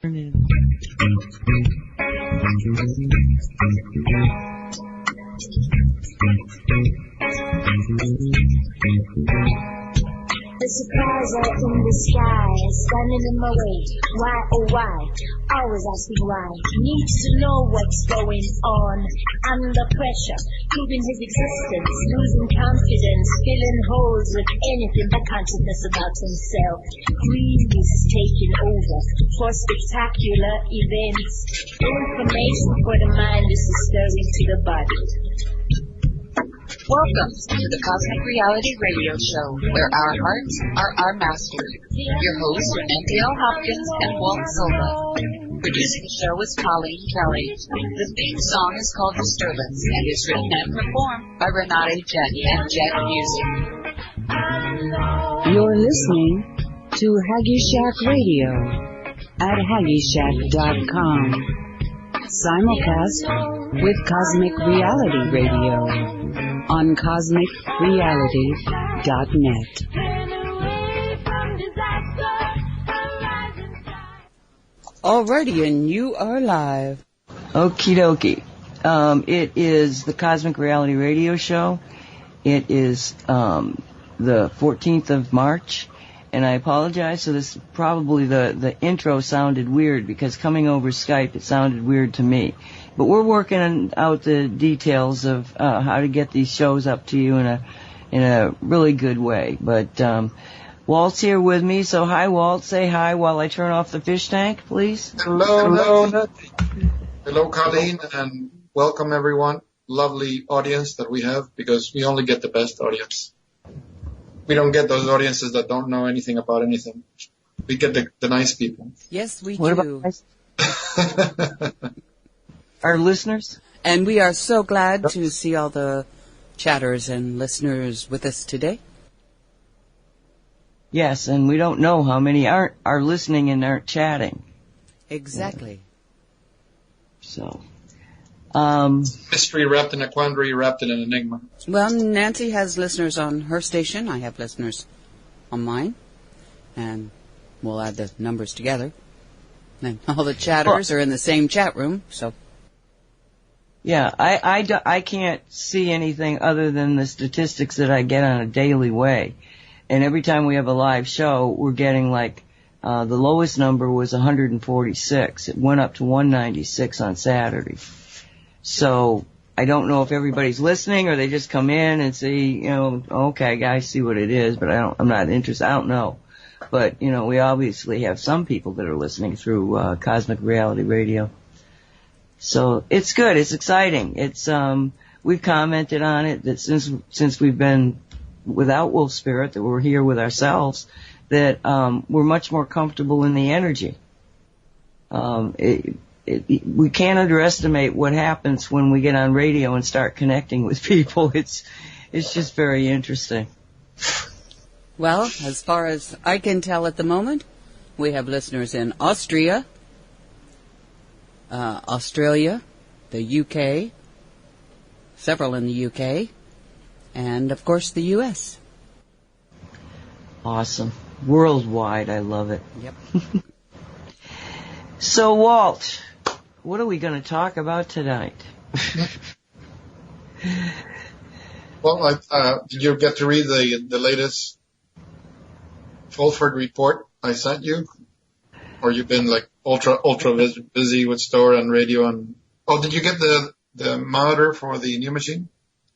The surprise are in the sky, standing in my way. Why, oh why? Always asking why. Needs to know what's going on. Under pressure, proving his existence, losing confidence, filling holes with anything but consciousness about himself. Greed is taking over for spectacular events. Information for the mind is disturbing to the body. Welcome to the Cosmic Reality Radio Show, where our hearts are our master. Your hosts are NPL Hopkins and Walt Silva. Producing the show is Colleen Kelly. The theme song is called Disturbance and is written and performed by Renate Jet and Jet Music. You're listening to Haggy Shack Radio at HaggyShack.com. Simulcast with Cosmic Reality Radio on CosmicReality.net. Alrighty, and you are live. Okie dokie. It is the Cosmic Reality Radio Show. It is the 14th of March, and I apologize. So this probably the intro sounded weird because coming over Skype it sounded weird to me. But we're working out the details of how to get these shows up to you in a really good way. But Walt's here with me, so hi, Walt. Say hi while I turn off the fish tank, please. Hello, Colleen, and welcome everyone. Lovely audience that we have, because we only get the best audience. We don't get those audiences that don't know anything about anything. We get the nice people. Yes, we what do. About our listeners? And we are so glad to see all the chatters and listeners with us today. Yes, and we don't know how many are listening and aren't chatting. Exactly. So, mystery wrapped in a quandary, wrapped in an enigma. Well, Nancy has listeners on her station. I have listeners on mine. And we'll add the numbers together. And all the chatters are in the same chat room, so... Yeah, I can't see anything other than the statistics that I get on a daily way. And every time we have a live show, we're getting the lowest number was 146. It went up to 196 on Saturday. So I don't know if everybody's listening or they just come in and see, okay, guys, see what it is, but I'm not interested. I don't know. But, we obviously have some people that are listening through Cosmic Reality Radio. So it's good. It's exciting. It's we've commented on it that since we've been without Wolf Spirit, that we're here with ourselves, that we're much more comfortable in the energy. We can't underestimate what happens when we get on radio and start connecting with people. It's just very interesting. Well, as far as I can tell at the moment, we have listeners in Austria, Australia, the UK, several in the UK, and, of course, the U.S. Awesome. Worldwide, I love it. Yep. So, Walt, what are we going to talk about tonight? Well, did you get to read the latest Fulford report I sent you? Or you've been ultra busy with store and radio and... Oh, did you get the monitor for the new machine?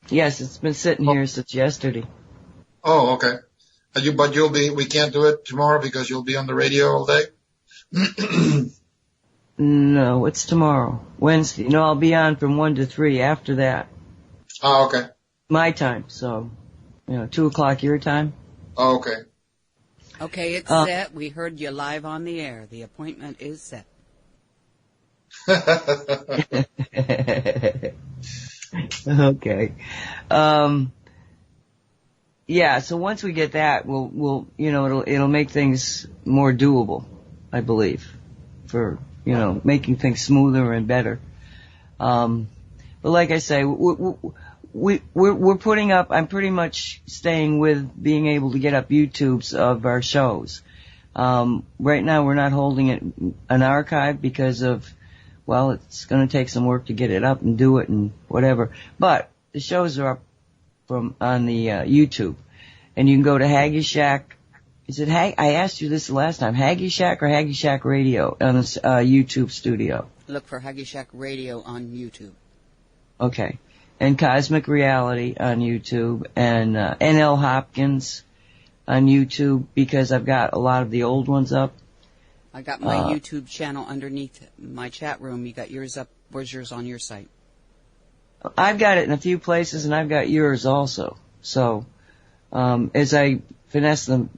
Yes, it's been sitting here since yesterday. Oh, okay. But we can't do it tomorrow because you'll be on the radio all day? No, it's tomorrow. Wednesday. No, I'll be on from 1 to 3 after that. Oh, okay. My time, so, 2 o'clock your time. Oh, okay. Okay, it's set. We heard you live on the air. The appointment is set. Okay. Yeah, so once we get that, we'll it'll make things more doable, I believe, for, making things smoother and better. But like I say, we're putting up, I'm pretty much staying with being able to get up YouTubes of our shows. Right now we're not holding it an archive because of, well, it's going to take some work to get it up and do it and whatever. But the shows are up on the YouTube, and you can go to Haggy Shack. Is it I asked you this the last time. Haggy Shack or Haggy Shack Radio on the YouTube studio? Look for Haggy Shack Radio on YouTube. Okay. And Cosmic Reality on YouTube, and NL Hopkins on YouTube, because I've got a lot of the old ones up. I got my YouTube channel underneath my chat room. You got yours up. Where's yours on your site? I've got it in a few places, and I've got yours also. So, as I finesse the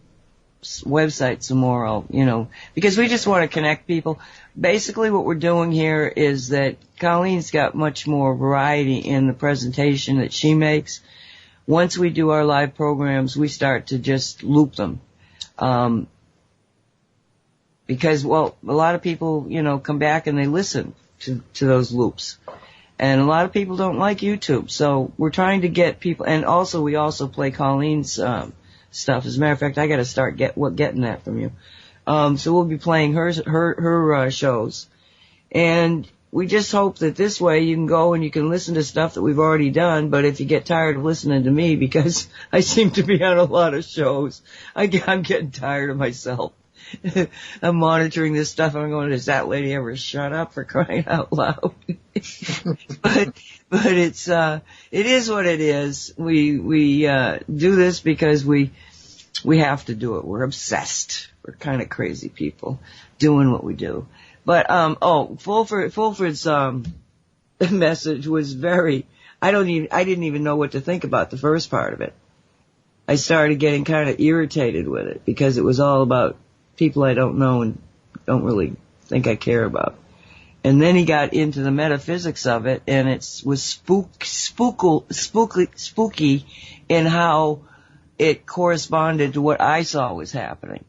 website some more, I'll, because we just want to connect people. Basically what we're doing here is that Colleen's got much more variety in the presentation that she makes. Once we do our live programs, we start to just loop them. Because, well, a lot of people, come back and they listen to those loops. And a lot of people don't like YouTube. So we're trying to get people, and also we also play Colleen's stuff. As a matter of fact, I got to start getting that from you. So we'll be playing her shows, and we just hope that this way you can go and you can listen to stuff that we've already done. But if you get tired of listening to me, because I seem to be on a lot of shows, I'm getting tired of myself. I'm monitoring this stuff. I'm going, does that lady ever shut up, for crying out loud? but it is what it is. We do this because we have to do it. We're obsessed. We're kind of crazy people doing what we do. But, Fulford's, message was I didn't even know what to think about the first part of it. I started getting kind of irritated with it because it was all about people I don't know and don't really think I care about. And then he got into the metaphysics of it, and it was spooky in how it corresponded to what I saw was happening.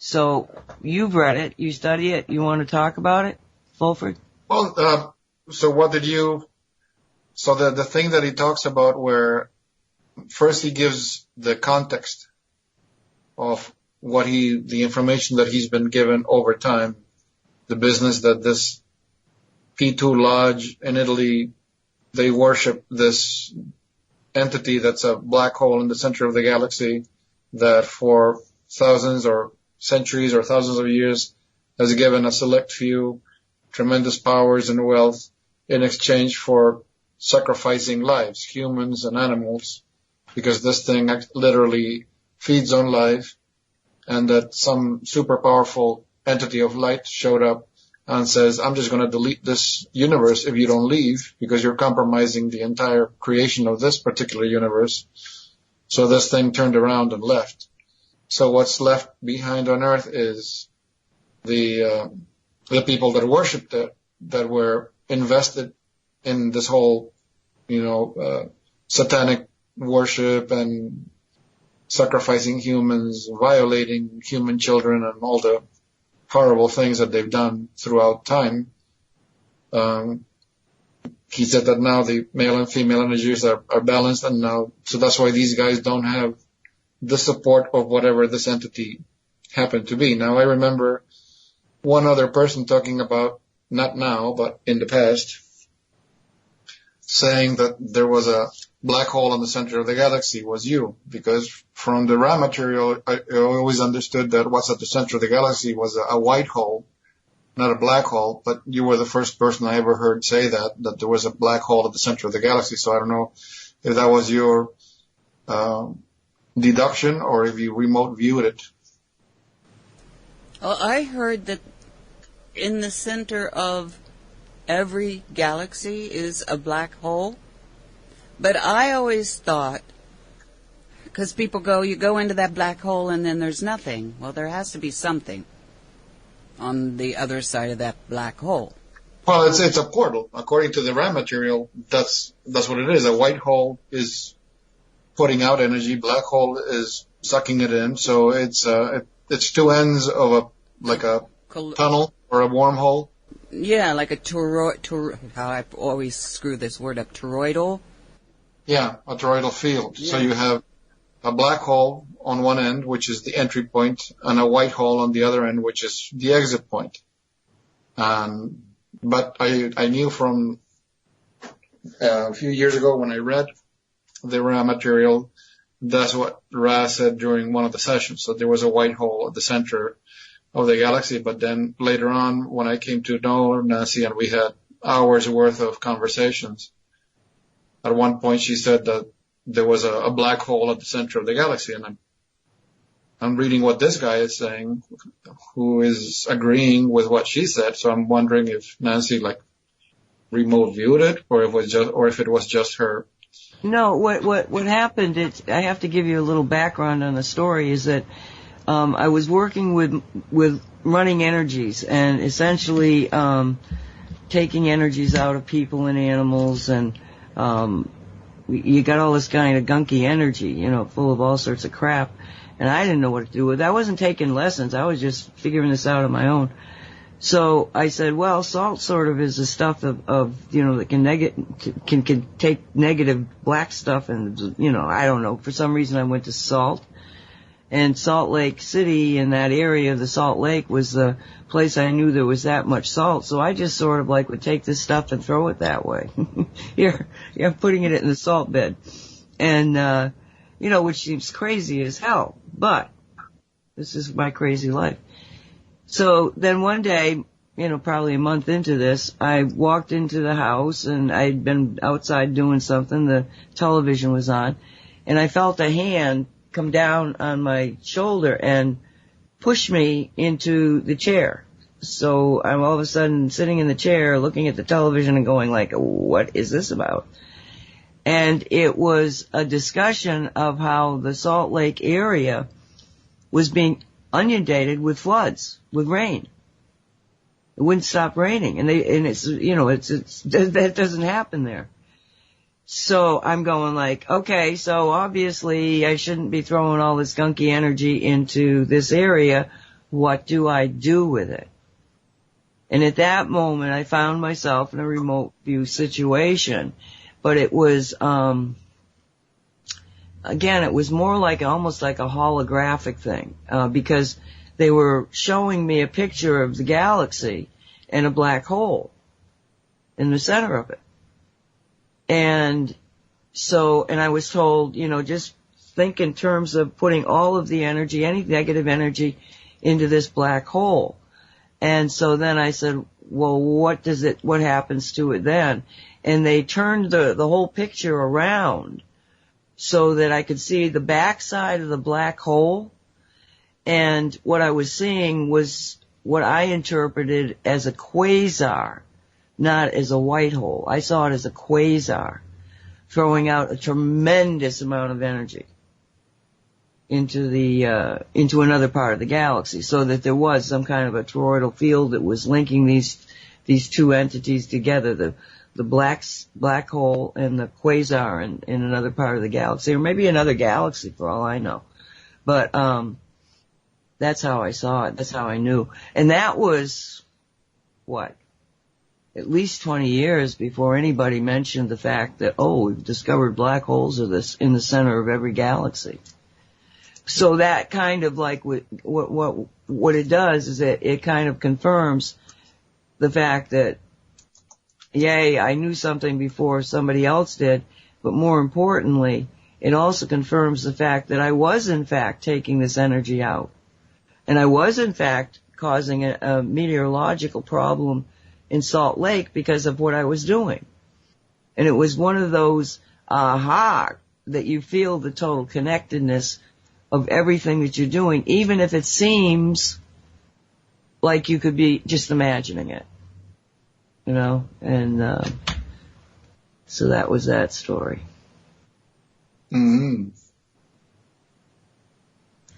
So you've read it, you study it, you want to talk about it, Fulford? Well, so the thing that he talks about, where first he gives the context of the information that he's been given over time, the business that this P2 Lodge in Italy, they worship this entity that's a black hole in the center of the galaxy that for thousands or centuries or thousands of years has given a select few tremendous powers and wealth in exchange for sacrificing lives, humans and animals, because this thing literally feeds on life, and that some super powerful entity of light showed up and says, I'm just going to delete this universe if you don't leave, because you're compromising the entire creation of this particular universe. So this thing turned around and left. So what's left behind on Earth is the people that worshipped it, that were invested in this whole, satanic worship and sacrificing humans, violating human children, and all the horrible things that they've done throughout time. He said that now the male and female energies are balanced, and now, so that's why these guys don't have the support of whatever this entity happened to be. Now, I remember one other person talking about, not now, but in the past, saying that there was a black hole in the center of the galaxy was you, because from the raw material, I always understood that what's at the center of the galaxy was a white hole, not a black hole, but you were the first person I ever heard say that there was a black hole at the center of the galaxy. So I don't know if that was your deduction or if you remote viewed it. Well, I heard that in the center of every galaxy is a black hole. But I always thought, because people you go into that black hole and then there's nothing. Well, there has to be something on the other side of that black hole. Well, it's a portal. According to the raw material, that's what it is. A white hole is putting out energy. Black hole is sucking it in. So it's two ends of a tunnel or a wormhole. Yeah, like a I always screw this word up, toroidal. Yeah, a toroidal field. Yeah. So you have a black hole on one end, which is the entry point, and a white hole on the other end, which is the exit point. But I knew from a few years ago when I read the Ra material, that's what Ra said during one of the sessions. So there was a white hole at the center of the galaxy. But then later on, when I came to know Nancy and we had hours worth of conversations, at one point she said that there was a black hole at the center of the galaxy. And I'm reading what this guy is saying, who is agreeing with what she said. So I'm wondering if Nancy remote viewed it, or if it was just her. No, what happened, I have to give you a little background on the story, is that I was working with running energies and essentially taking energies out of people and animals, and you got all this kind of gunky energy, full of all sorts of crap, and I didn't know what to do with it. I wasn't taking lessons. I was just figuring this out on my own. So I said, well, salt sort of is the stuff of that can take negative black stuff, and I don't know. For some reason I went to salt, and Salt Lake City, in that area of the Salt Lake, was the place I knew there was that much salt. So I just sort of would take this stuff and throw it that way. Here, I'm putting it in the salt bed, and which seems crazy as hell, but this is my crazy life. So then one day, probably a month into this, I walked into the house and I'd been outside doing something. The television was on, and I felt a hand come down on my shoulder and push me into the chair. So I'm all of a sudden sitting in the chair looking at the television and going what is this about? And it was a discussion of how the Salt Lake area was being inundated with floods, with rain. It wouldn't stop raining, and it's that doesn't happen there. So I'm going okay, so obviously I shouldn't be throwing all this gunky energy into this area. What do I do with it? And at that moment I found myself in a remote view situation, but it was, again, it was more almost like a holographic thing, because they were showing me a picture of the galaxy and a black hole in the center of it. And I was told, just think in terms of putting all of the energy, any negative energy, into this black hole. And so then I said, well, what happens to it then? And they turned the whole picture around so that I could see the backside of the black hole. And what I was seeing was what I interpreted as a quasar, not as a white hole. I saw it as a quasar, throwing out a tremendous amount of energy into another part of the galaxy, so that there was some kind of a toroidal field that was linking these two entities together, the black hole and the quasar in another part of the galaxy, or maybe another galaxy for all I know. But that's how I saw it. That's how I knew. And that was, at least 20 years before anybody mentioned the fact that, we've discovered black holes in the center of every galaxy. So that kind of what it does is it kind of confirms the fact that, yay, I knew something before somebody else did, but more importantly, it also confirms the fact that I was in fact taking this energy out. And I was in fact causing a meteorological problem in Salt Lake because of what I was doing. And it was one of those that you feel the total connectedness of everything that you're doing, even if it seems like you could be just imagining it. And so that was that story. Mm-hmm.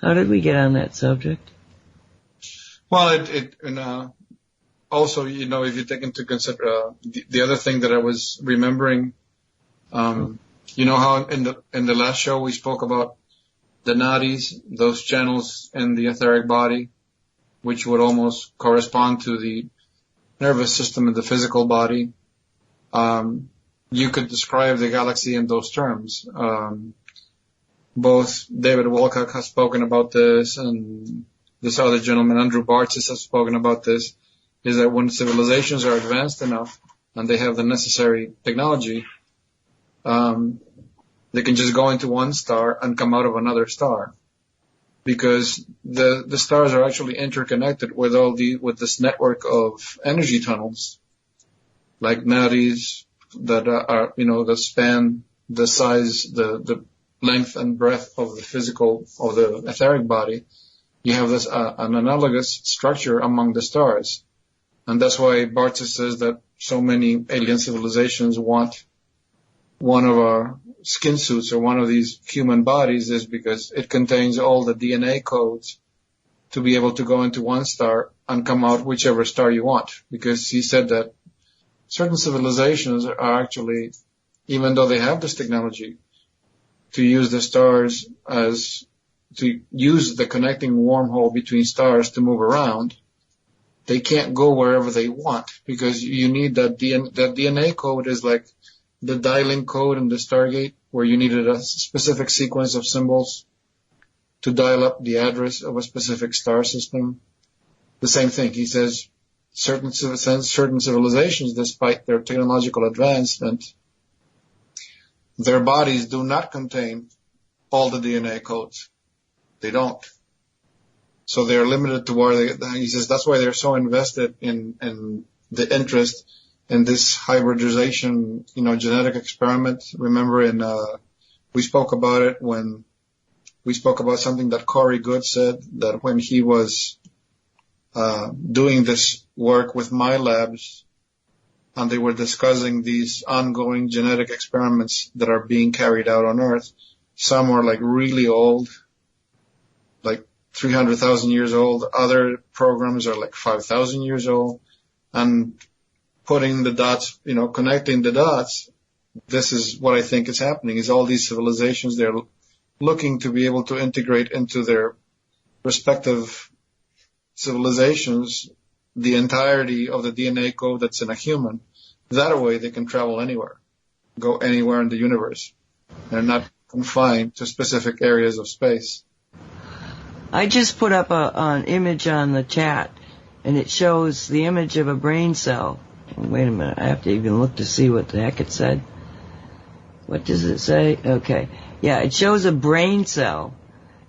How did we get on that subject? Well, also, if you take into consider the other thing that I was remembering, how in the last show we spoke about the nadis, those channels in the etheric body, which would almost correspond to the nervous system in the physical body. You could describe the galaxy in those terms. both David Wolcock has spoken about this, and this other gentleman, Andrew Bartzis, has spoken about this, is that when civilizations are advanced enough and they have the necessary technology, they can just go into one star and come out of another star, because the stars are actually interconnected with with this network of energy tunnels, like nadis that are, that span the size, the length and breadth of the etheric body. You have this an analogous structure among the stars, and that's why Bartzis says that so many alien civilizations want one of our skin suits or one of these human bodies, is because it contains all the DNA codes to be able to go into one star and come out whichever star you want. Because he said that certain civilizations are actually, even though they have this technology, to use the stars to use the connecting wormhole between stars to move around, they can't go wherever they want, because you need that DNA code is like the dialing code in the Stargate, where you needed a specific sequence of symbols to dial up the address of a specific star system. The same thing. He says certain civilizations, despite their technological advancement, their bodies do not contain all the DNA codes. They don't. So they're limited to where he says that's why they're so invested in the interest in this hybridization, genetic experiment. Remember we spoke about it when we spoke about something that Corey Good said, that when he was doing this work with my labs, and they were discussing these ongoing genetic experiments that are being carried out on Earth. Some are like really old, like 300,000 years old. Other programs are like 5,000 years old. And putting the dots, connecting the dots, this is what I think is happening, is all these civilizations, they're looking to be able to integrate into their respective civilizations the entirety of the DNA code that's in a human. That way they can travel anywhere, go anywhere in the universe. They're not confined to specific areas of space. I just put up an image on the chat, and it shows the image of a brain cell. Wait a minute, I have to even look to see what the heck it said. What does it say? Okay. Yeah, it shows a brain cell,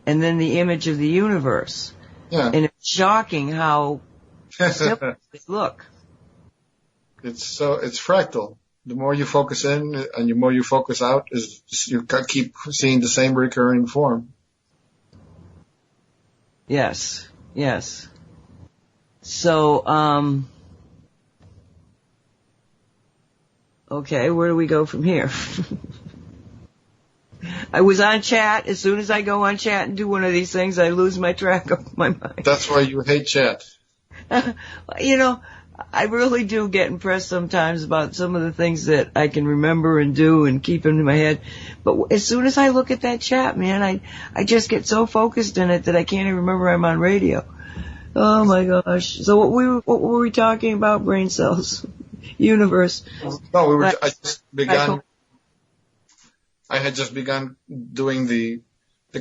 and then the image of the universe. Yeah. And it's shocking how simple they look. It's fractal. The more you focus in and the more you focus out, you keep seeing the same recurring form. Yes. So, okay, where do we go from here? I was on chat. As soon as I go on chat and do one of these things, I lose my track of my mind. That's why you hate chat. I really do get impressed sometimes about some of the things that I can remember and do and keep in my head. But as soon as I look at that chat, man, I just get so focused in it that I can't even remember I'm on radio. Oh my gosh. So what were we talking about? Brain cells. Universe. No, I had just begun doing the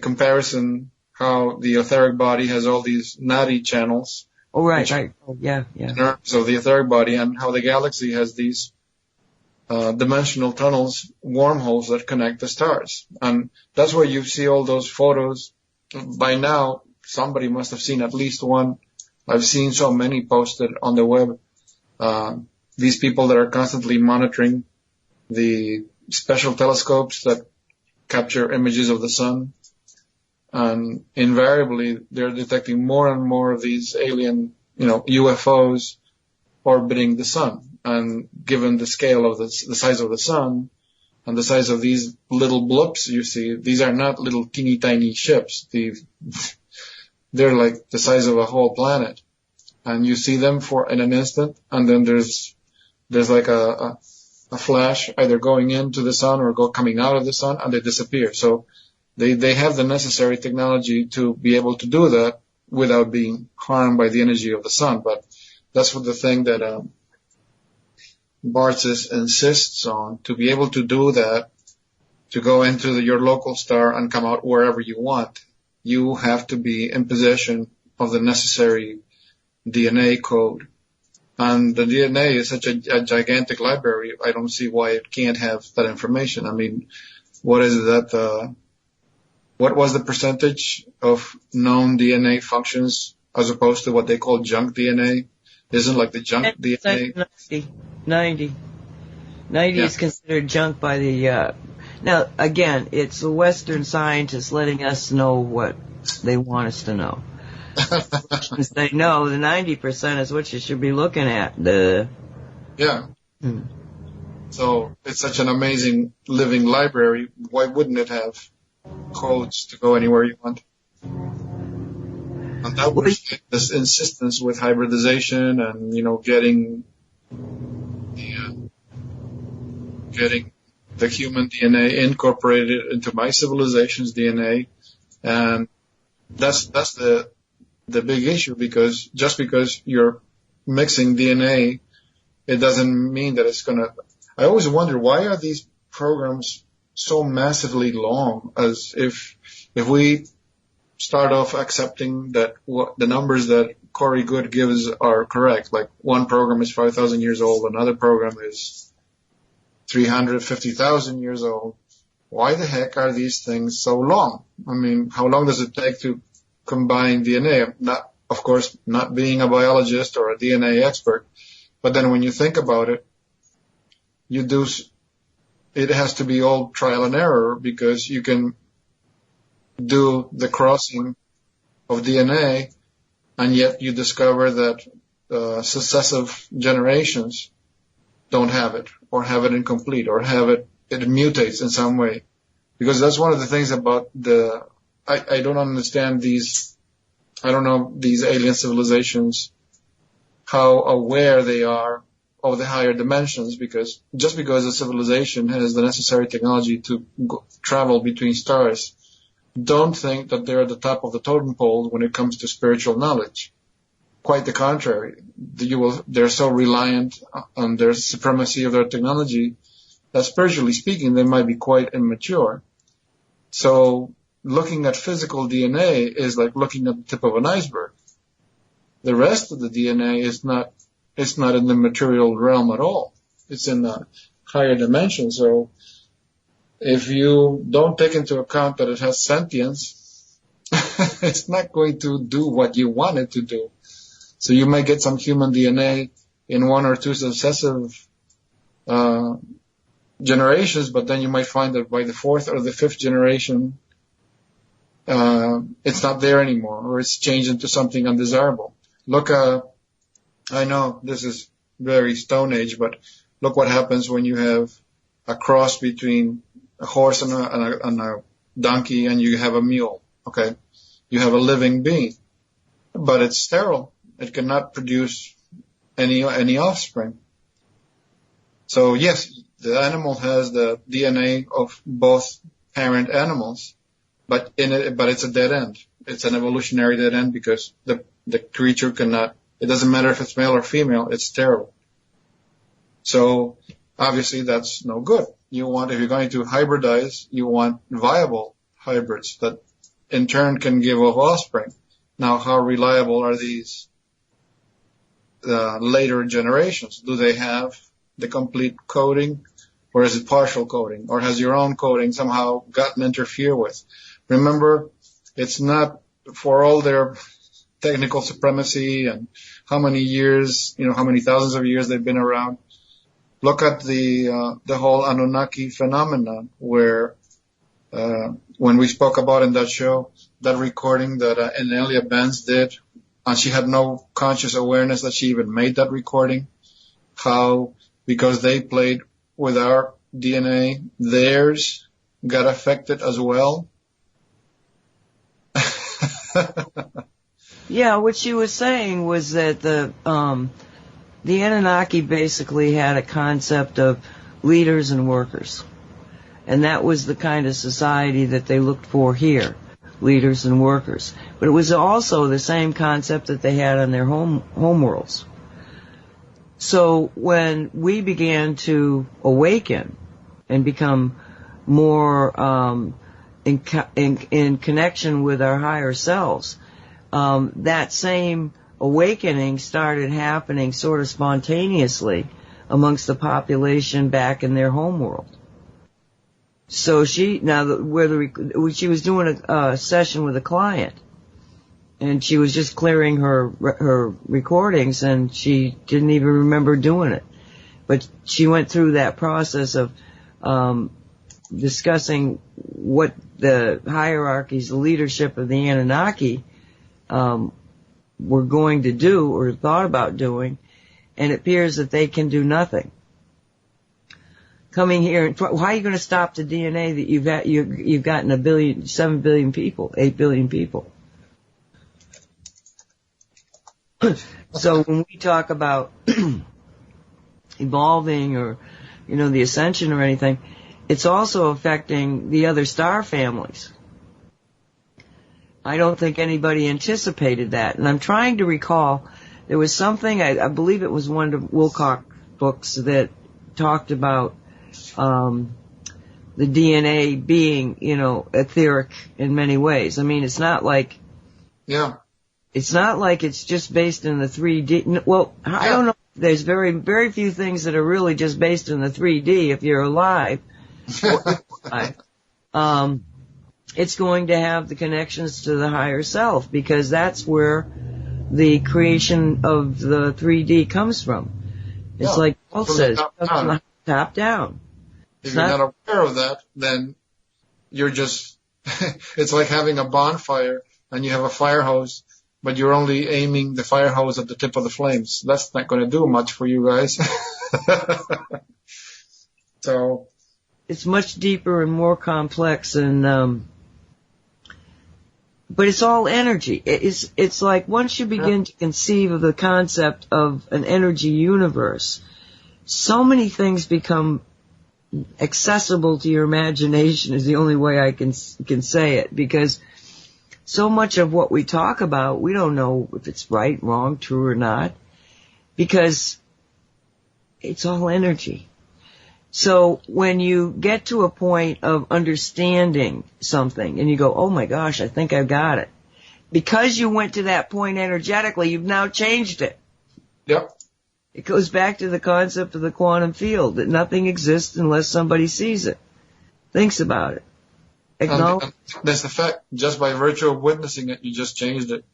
comparison, how the etheric body has all these nadi channels. Oh, right. Oh, yeah. Nerves of the etheric body, and how the galaxy has these dimensional tunnels, wormholes that connect the stars. And that's where you see all those photos. By now, somebody must have seen at least one. I've seen so many posted on the web. These people that are constantly monitoring the special telescopes that capture images of the sun. And invariably, they're detecting more and more of these alien, UFOs orbiting the sun. And given the scale of the size of the sun and the size of these little blips you see, these are not little teeny tiny ships. They're like the size of a whole planet. And you see them in an instant, and then there's like a flash either going into the sun or coming out of the sun, and they disappear. So they have the necessary technology to be able to do that without being harmed by the energy of the sun. But that's what the thing that Bartzis insists on, to be able to do that to go into your local star and come out wherever you want, you have to be in possession of the necessary DNA code. And the DNA is such a gigantic library, I don't see why it can't have that information. I mean, what is that, what was the percentage of known DNA functions as opposed to what they call junk DNA? Isn't like the junk DNA? 90 yeah. Is considered junk by the, now again, it's the Western scientists letting us know what they want us to know. They know the 90% is what you should be looking at. Yeah. So it's such an amazing living library. Why wouldn't it have codes to go anywhere you want? And that was this insistence with hybridization and, getting the human DNA incorporated into my civilization's DNA. And that's the big issue, because just because you're mixing DNA, it doesn't mean that it's gonna. I always wonder, why are these programs so massively long? As if we start off accepting that the numbers that Corey Good gives are correct, like one program is 5,000 years old, another program is 350,000 years old. Why the heck are these things so long? I mean, how long does it take to combine DNA? Of course, not being a biologist or a DNA expert, but then when you think about it, it has to be all trial and error, because you can do the crossing of DNA and yet you discover that successive generations don't have it, or have it incomplete, or it mutates in some way. Because that's one of the things about I don't understand these alien civilizations, how aware they are of the higher dimensions, because just because a civilization has the necessary technology to travel between stars, don't think that they're at the top of the totem pole when it comes to spiritual knowledge. Quite the contrary. They're so reliant on their supremacy of their technology that, spiritually speaking, they might be quite immature. So looking at physical DNA is like looking at the tip of an iceberg. The rest of the DNA is not in the material realm at all. It's in the higher dimension. So if you don't take into account that it has sentience, it's not going to do what you want it to do. So you may get some human DNA in one or two successive generations, but then you might find that by the fourth or the fifth generation, it's not there anymore, or it's changed into something undesirable. Look, I know this is very Stone Age, but look what happens when you have a cross between a horse and a donkey, and you have a mule. Okay, you have a living being, but it's sterile. It cannot produce any offspring. So yes, the animal has the DNA of both parent animals, but it's a dead end. It's an evolutionary dead end, because the creature cannot. It doesn't matter if it's male or female. It's sterile. So obviously that's no good. If you're going to hybridize, you want viable hybrids that in turn can give off offspring. Now, how reliable are these later generations? Do they have the complete coding, or is it partial coding, or has your own coding somehow gotten interfered with? Remember, it's not, for all their technical supremacy and how many years, how many thousands of years they've been around. Look at the whole Anunnaki phenomenon, where when we spoke about in that show, that recording that Anelia Benz did, and she had no conscious awareness that she even made that recording, how, because they played with our DNA, theirs got affected as well. Yeah, what she was saying was that the Anunnaki basically had a concept of leaders and workers. And that was the kind of society that they looked for here, leaders and workers. But it was also the same concept that they had on their home worlds. So when we began to awaken and become more in connection with our higher selves. That same awakening started happening sort of spontaneously amongst the population back in their home world. So she was doing a session with a client, and she was just clearing her recordings, and she didn't even remember doing it. But she went through that process of discussing what the hierarchies, the leadership of the Anunnaki were going to do or thought about doing, and it appears that they can do nothing. Coming here, and how are you going to stop the DNA that you've gotten 7 billion people, 8 billion people? So when we talk about evolving or, the ascension or anything, it's also affecting the other star families. I don't think anybody anticipated that. And I'm trying to recall, there was something, I believe it was one of the Wilcox books that talked about the DNA being, etheric in many ways. I mean, it's not like it's just based in the 3D. Well, I don't know. There's very, very few things that are really just based in the 3D if you're alive. It's going to have the connections to the higher self, because that's where the creation of the 3D comes from. It's like Paul says, from the top down. If you're not aware of that, then you're just, it's like having a bonfire and you have a fire hose, but you're only aiming the fire hose at the tip of the flames. That's not going to do much for you guys. So it's much deeper and more complex, and but it's all energy. It's like once you begin to conceive of the concept of an energy universe, so many things become accessible to your imagination is the only way I can say it, because so much of what we talk about, we don't know if it's right, wrong, true or not, because it's all energy. So when you get to a point of understanding something and you go, oh my gosh, I think I've got it, because you went to that point energetically, you've now changed it. Yep. It goes back to the concept of the quantum field, that nothing exists unless somebody sees it, thinks about it. Acknowledge. That's the fact. Just by virtue of witnessing it, you just changed it.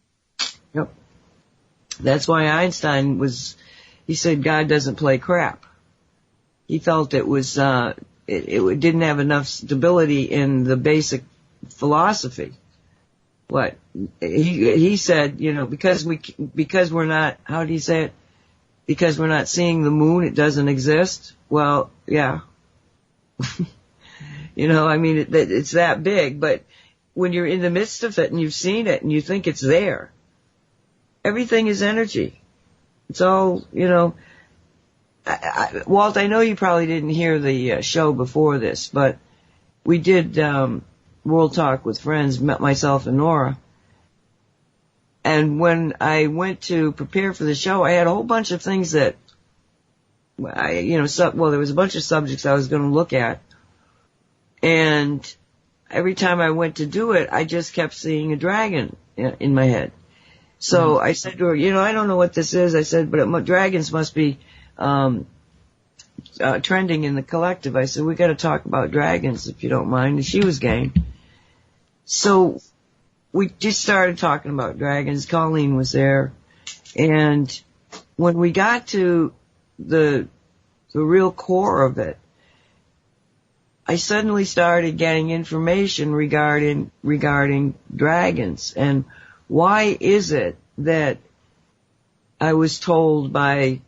Yep. That's why Einstein he said God doesn't play crap. He felt it was, it didn't have enough stability in the basic philosophy. What? He said, because we're not, how do you say it? Because we're not seeing the moon, it doesn't exist. Well, yeah. It's that big, but when you're in the midst of it and you've seen it and you think it's there, everything is energy. It's all, Walt, I know you probably didn't hear the show before this, but we did World Talk with Friends, myself and Nora. And when I went to prepare for the show, I had a whole bunch of things that there was a bunch of subjects I was going to look at. And every time I went to do it, I just kept seeing a dragon in my head. So I said to her, I don't know what this is. I said, but dragons must be trending in the collective. I said, we got to talk about dragons if you don't mind. And she was game. So we just started talking about dragons. Colleen was there. And when we got to the real core of it, I suddenly started getting information regarding dragons. And why is it that I was told by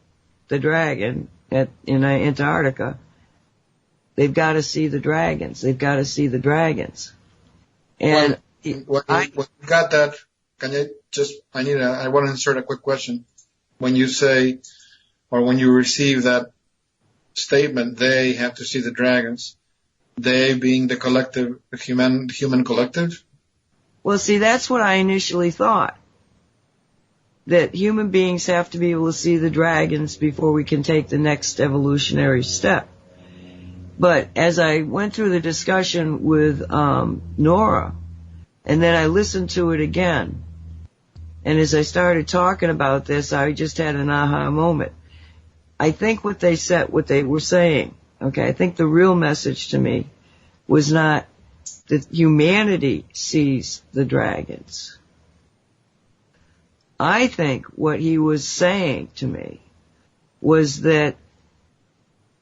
the dragon in Antarctica, they've got to see the dragons. They've got to see the dragons. And when you got that, I want to insert a quick question. When you say, or when you receive that statement, they have to see the dragons, they being the collective, the human collective? Well, see, that's what I initially thought. That human beings have to be able to see the dragons before we can take the next evolutionary step. But as I went through the discussion with Nora, and then I listened to it again, and as I started talking about this, I just had an aha moment. I think what they were saying, okay, I think the real message to me was not that humanity sees the dragons. I think what he was saying to me was that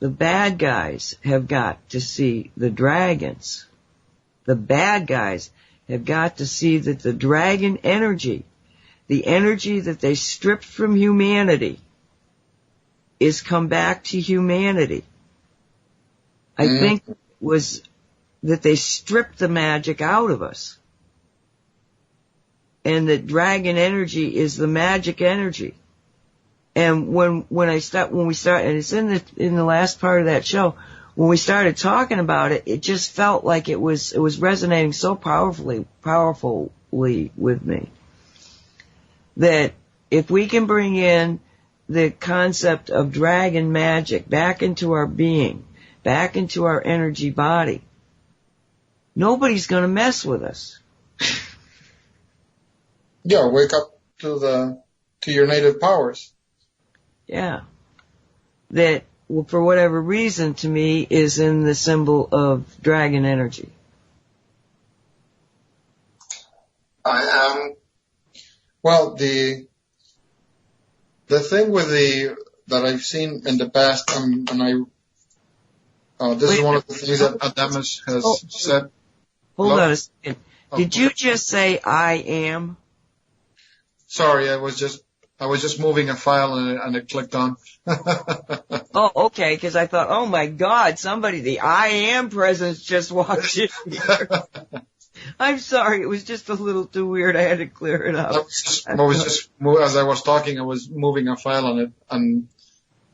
the bad guys have got to see the dragons. The bad guys have got to see that the dragon energy, the energy that they stripped from humanity, is come back to humanity. I think it was that they stripped the magic out of us. And that dragon energy is the magic energy. And when we start, and it's in the last part of that show, when we started talking about it, it just felt like it was resonating so powerfully with me. That if we can bring in the concept of dragon magic back into our being, back into our energy body, nobody's gonna mess with us. Yeah, wake up to your native powers. Yeah. That, for whatever reason, to me, is in the symbol of dragon energy. Well, the thing with that I've seen in the past, this is one of the things that Adamus has said. Hold on a second. Did you just say I am? Sorry, I was just moving a file and it clicked on. Oh, okay, because I thought, oh my God, the I am presence just walked in here. I'm sorry, it was just a little too weird. I had to clear it up. As I was talking, I was moving a file on it, and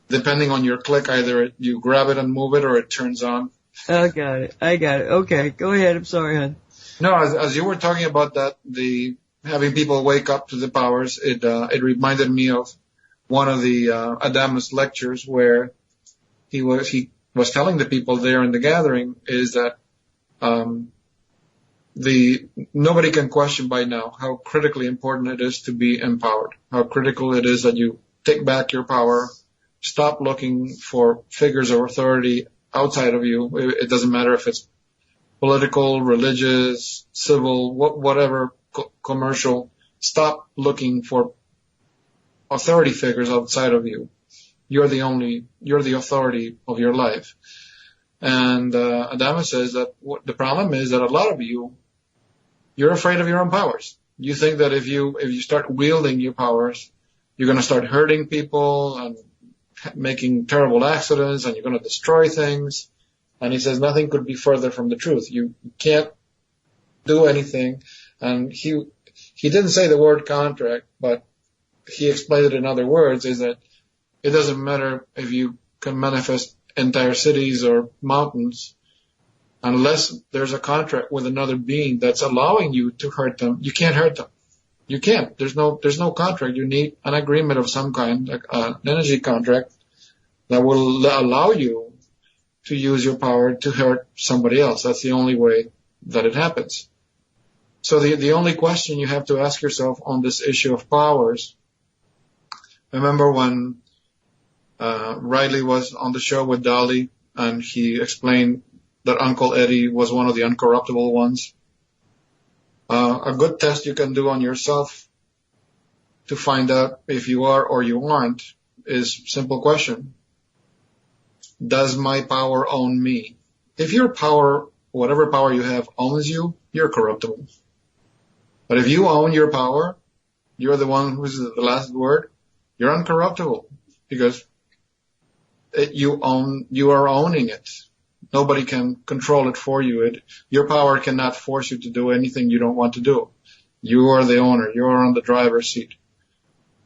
depending on your click, either you grab it and move it or it turns on. I got it. Okay, go ahead. I'm sorry, hon. No, as you were talking about that, having people wake up to the powers, it reminded me of one of the Adamus lectures where he was telling the people there in the gathering is that nobody can question by now how critically important it is to be empowered, how critical it is that you take back your power, stop looking for figures of authority outside of you. It doesn't matter if it's political, religious, civil, whatever, commercial. Stop looking for authority figures outside of you. You're the authority of your life. And Adamus says that the problem is that a lot of you're afraid of your own powers. You think that if you start wielding your powers, you're going to start hurting people and making terrible accidents, and you're going to destroy things. And he says nothing could be further from the truth. You can't do anything. And he didn't say the word contract, but he explained it in other words, is that it doesn't matter if you can manifest entire cities or mountains, unless there's a contract with another being that's allowing you to hurt them. You can't hurt them. You can't. There's no contract. You need an agreement of some kind, like an energy contract that will allow you to use your power to hurt somebody else. That's the only way that it happens. So the only question you have to ask yourself on this issue of powers, remember when Riley was on the show with Dolly and he explained that Uncle Eddie was one of the uncorruptible ones? A good test you can do on yourself to find out if you are or you aren't is simple question. Does my power own me? If your power, whatever power you have, owns you, you're corruptible. But if you own your power, you're the one who's the last word, you're uncorruptible because you are owning it. Nobody can control it for you. Your power cannot force you to do anything you don't want to do. You are the owner. You are on the driver's seat.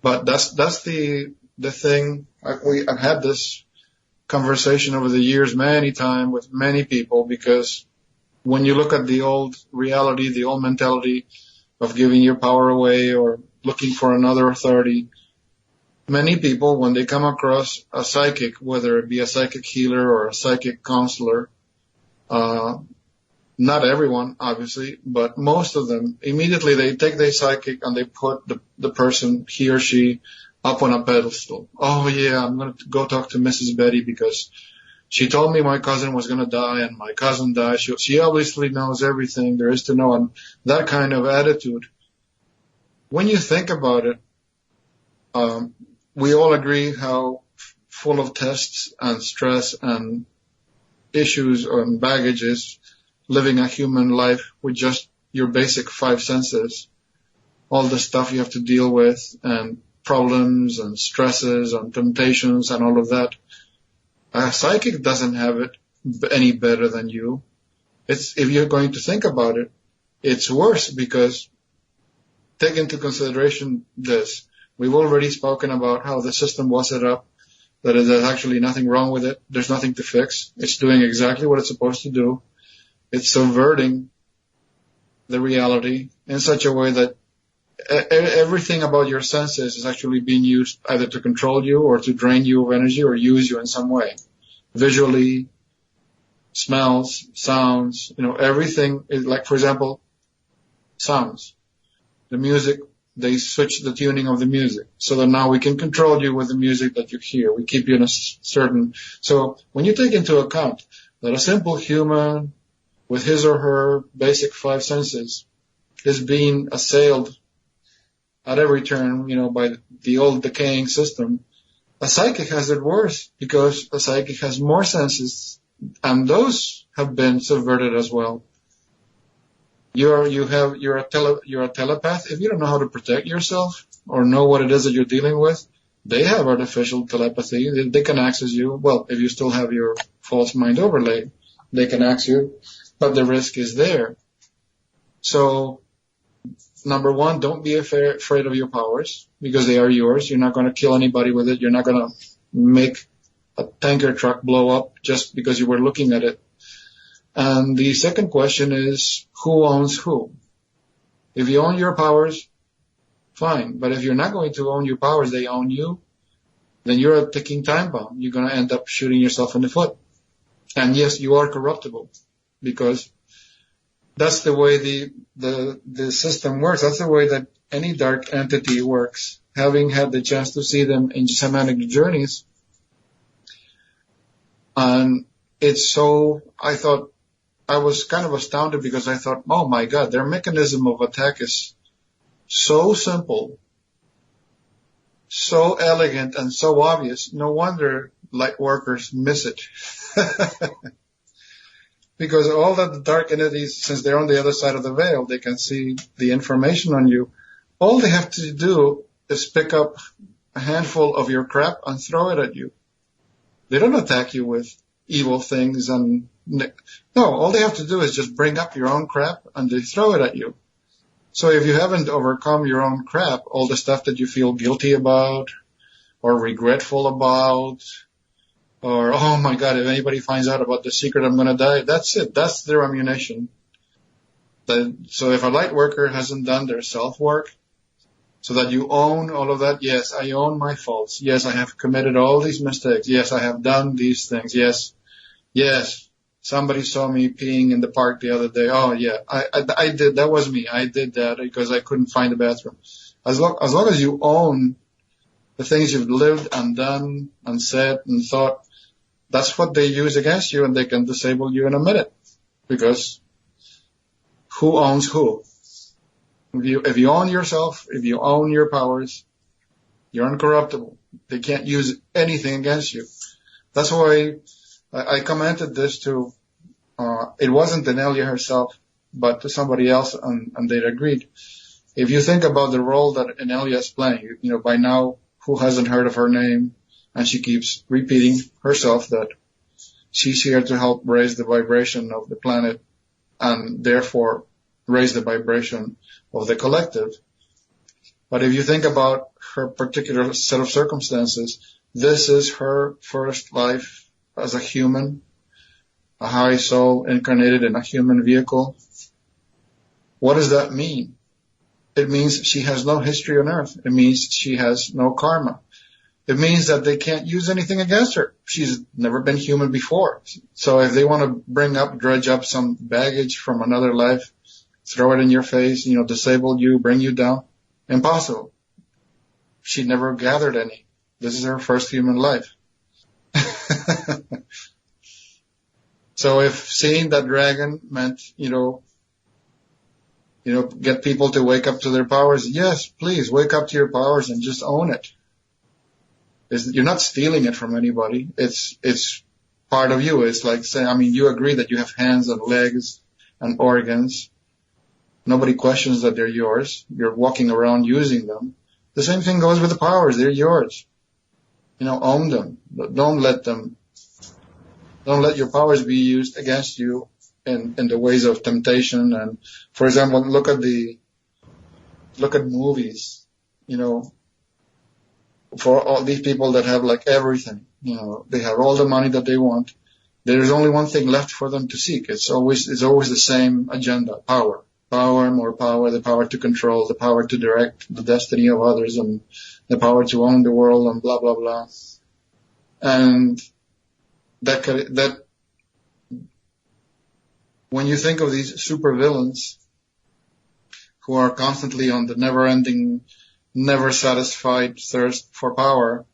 But that's the thing. I've had this conversation over the years many times with many people, because when you look at the old reality, the old mentality of giving your power away or looking for another authority, many people, when they come across a psychic, whether it be a psychic healer or a psychic counselor, not everyone, obviously, but most of them, immediately they take their psychic and they put the person, he or she, up on a pedestal. Oh yeah, I'm going to go talk to Mrs. Betty because she told me my cousin was going to die and my cousin died. She obviously knows everything there is to know, and that kind of attitude. When you think about it, we all agree how full of tests and stress and issues and baggage is living a human life with just your basic 5 senses. All the stuff you have to deal with and problems and stresses and temptations and all of that. A psychic doesn't have it any better than you. If you're going to think about it, it's worse because take into consideration this. We've already spoken about how the system was set up, that there's actually nothing wrong with it. There's nothing to fix. It's doing exactly what it's supposed to do. It's subverting the reality in such a way that everything about your senses is actually being used either to control you or to drain you of energy or use you in some way. Visually, smells, sounds, everything is like, for example, sounds. The music, they switch the tuning of the music so that now we can control you with the music that you hear. We keep you in a certain, so when you take into account that a simple human with his or her basic 5 senses is being assailed at every turn, by the old decaying system, a psychic has it worse because a psychic has more senses and those have been subverted as well. You're a telepath. If you don't know how to protect yourself or know what it is that you're dealing with, they have artificial telepathy. They can access you. Well, if you still have your false mind overlay, they can access you, but the risk is there. So, number one, don't be afraid of your powers because they are yours. You're not going to kill anybody with it. You're not going to make a tanker truck blow up just because you were looking at it. And the second question is, who owns who? If you own your powers, fine. But if you're not going to own your powers, they own you, then you're a ticking time bomb. You're going to end up shooting yourself in the foot. And yes, you are corruptible because that's the way the system works. That's the way that any dark entity works. Having had the chance to see them in shamanic journeys, and I was kind of astounded because I thought, oh my God, their mechanism of attack is so simple, so elegant, and so obvious. No wonder light workers miss it. Because all that the dark entities, since they're on the other side of the veil, they can see the information on you. All they have to do is pick up a handful of your crap and throw it at you. They don't attack you with evil things no, all they have to do is just bring up your own crap and they throw it at you. So if you haven't overcome your own crap, all the stuff that you feel guilty about or regretful about, or, oh my God, if anybody finds out about the secret, I'm going to die. That's it. That's their ammunition. So if a light worker hasn't done their self-work, so that you own all of that, yes, I own my faults. Yes, I have committed all these mistakes. Yes, I have done these things. Yes, somebody saw me peeing in the park the other day. Oh yeah, I did. That was me. I did that because I couldn't find the bathroom. As long as you own the things you've lived and done and said and thought, that's what they use against you, and they can disable you in a minute. Because who owns who? If you own yourself, if you own your powers, you're incorruptible. They can't use anything against you. That's why I commented this to, it wasn't Anelia herself, but to somebody else, and they agreed. If you think about the role that Anelia is playing, by now, who hasn't heard of her name? And she keeps repeating herself that she's here to help raise the vibration of the planet and therefore raise the vibration of the collective. But if you think about her particular set of circumstances, this is her first life as a human, a high soul incarnated in a human vehicle. What does that mean? It means she has no history on earth. It means she has no karma. it means that they can't use anything against her. She's never been human before. So if they want to dredge up some baggage from another life, throw it in your face, disable you, bring you down, impossible. She never gathered any. This is her first human life. So if seeing that dragon meant, get people to wake up to their powers, yes, please wake up to your powers and just own it. You're not stealing it from anybody. It's part of you. It's like saying, you agree that you have hands and legs and organs. Nobody questions that they're yours. You're walking around using them. The same thing goes with the powers. They're yours. Own them. Don't let your powers be used against you in the ways of temptation. And for example, look at movies, for all these people that have like everything, they have all the money that they want. There's only one thing left for them to seek. It's always the same agenda: power, more power, the power to control, the power to direct the destiny of others, and the power to own the world, and blah blah blah. And that when you think of these supervillains who are constantly on the never-ending, never satisfied thirst for power,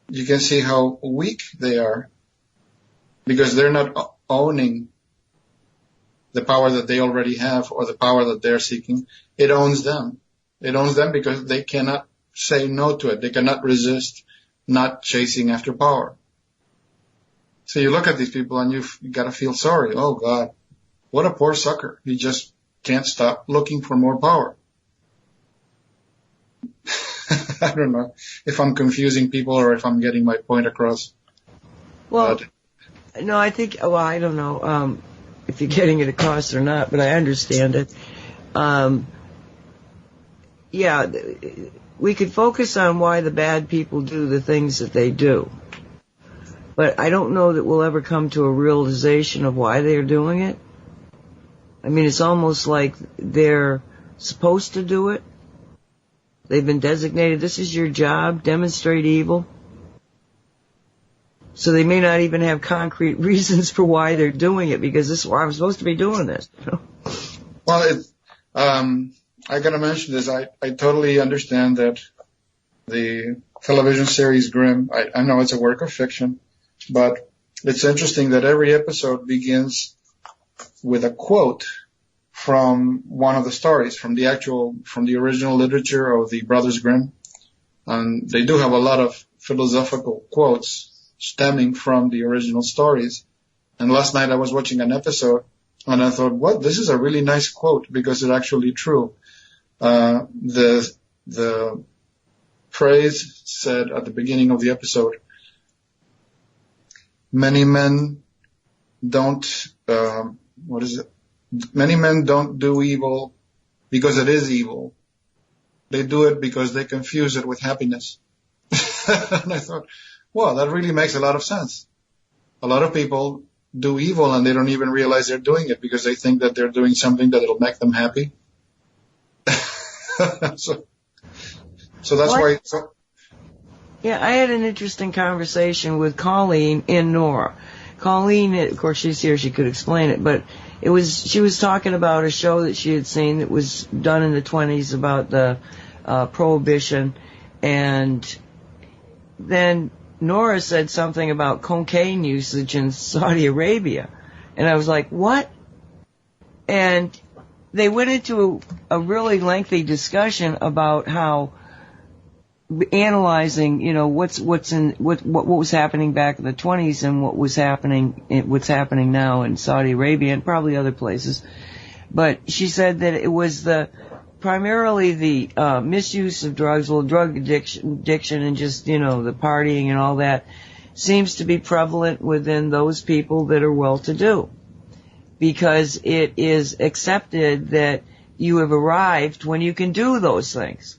you can see how weak they are, because they're not owning the power that they already have or the power that they're seeking. It owns them. It owns them because they cannot say no to it. They cannot resist not chasing after power. So you look at these people and you got to feel sorry. Oh God, what a poor sucker. He just can't stop looking for more power. I don't know if I'm confusing people or if I'm getting my point across. Well, no, I don't know if you're getting it across or not, but I understand it. Yeah, we could focus on why the bad people do the things that they do. But I don't know that we'll ever come to a realization of why they're doing it. It's almost like they're supposed to do it. They've been designated, this is your job, demonstrate evil. So they may not even have concrete reasons for why they're doing it, because this is why I'm supposed to be doing this. Well, I gotta mention this. I totally understand that the television series Grimm, I know it's a work of fiction, but it's interesting that every episode begins with a quote from one of the stories, from the original literature of the Brothers Grimm. And they do have a lot of philosophical quotes stemming from the original stories. And last night I was watching an episode and I thought, what? This is a really nice quote because it's actually true. The phrase said at the beginning of the episode, many men don't do evil because it is evil. They do it because they confuse it with happiness. And I thought, wow, that really makes a lot of sense. A lot of people do evil and they don't even realize they're doing it because they think that they're doing something that it'll make them happy. So that's why. Yeah, I had an interesting conversation with Colleen and Nora. Colleen, of course, she's here, she could explain it, but she was talking about a show that she had seen that was done in the 1920s about the prohibition, and then Nora said something about cocaine usage in Saudi Arabia, and I was like, what? And they went into a really lengthy discussion about how analyzing, what was happening back in the 20s and what's happening now in Saudi Arabia and probably other places. But she said that it was primarily the misuse of drugs, drug addiction and just, the partying and all that seems to be prevalent within those people that are well-to-do, because it is accepted that you have arrived when you can do those things.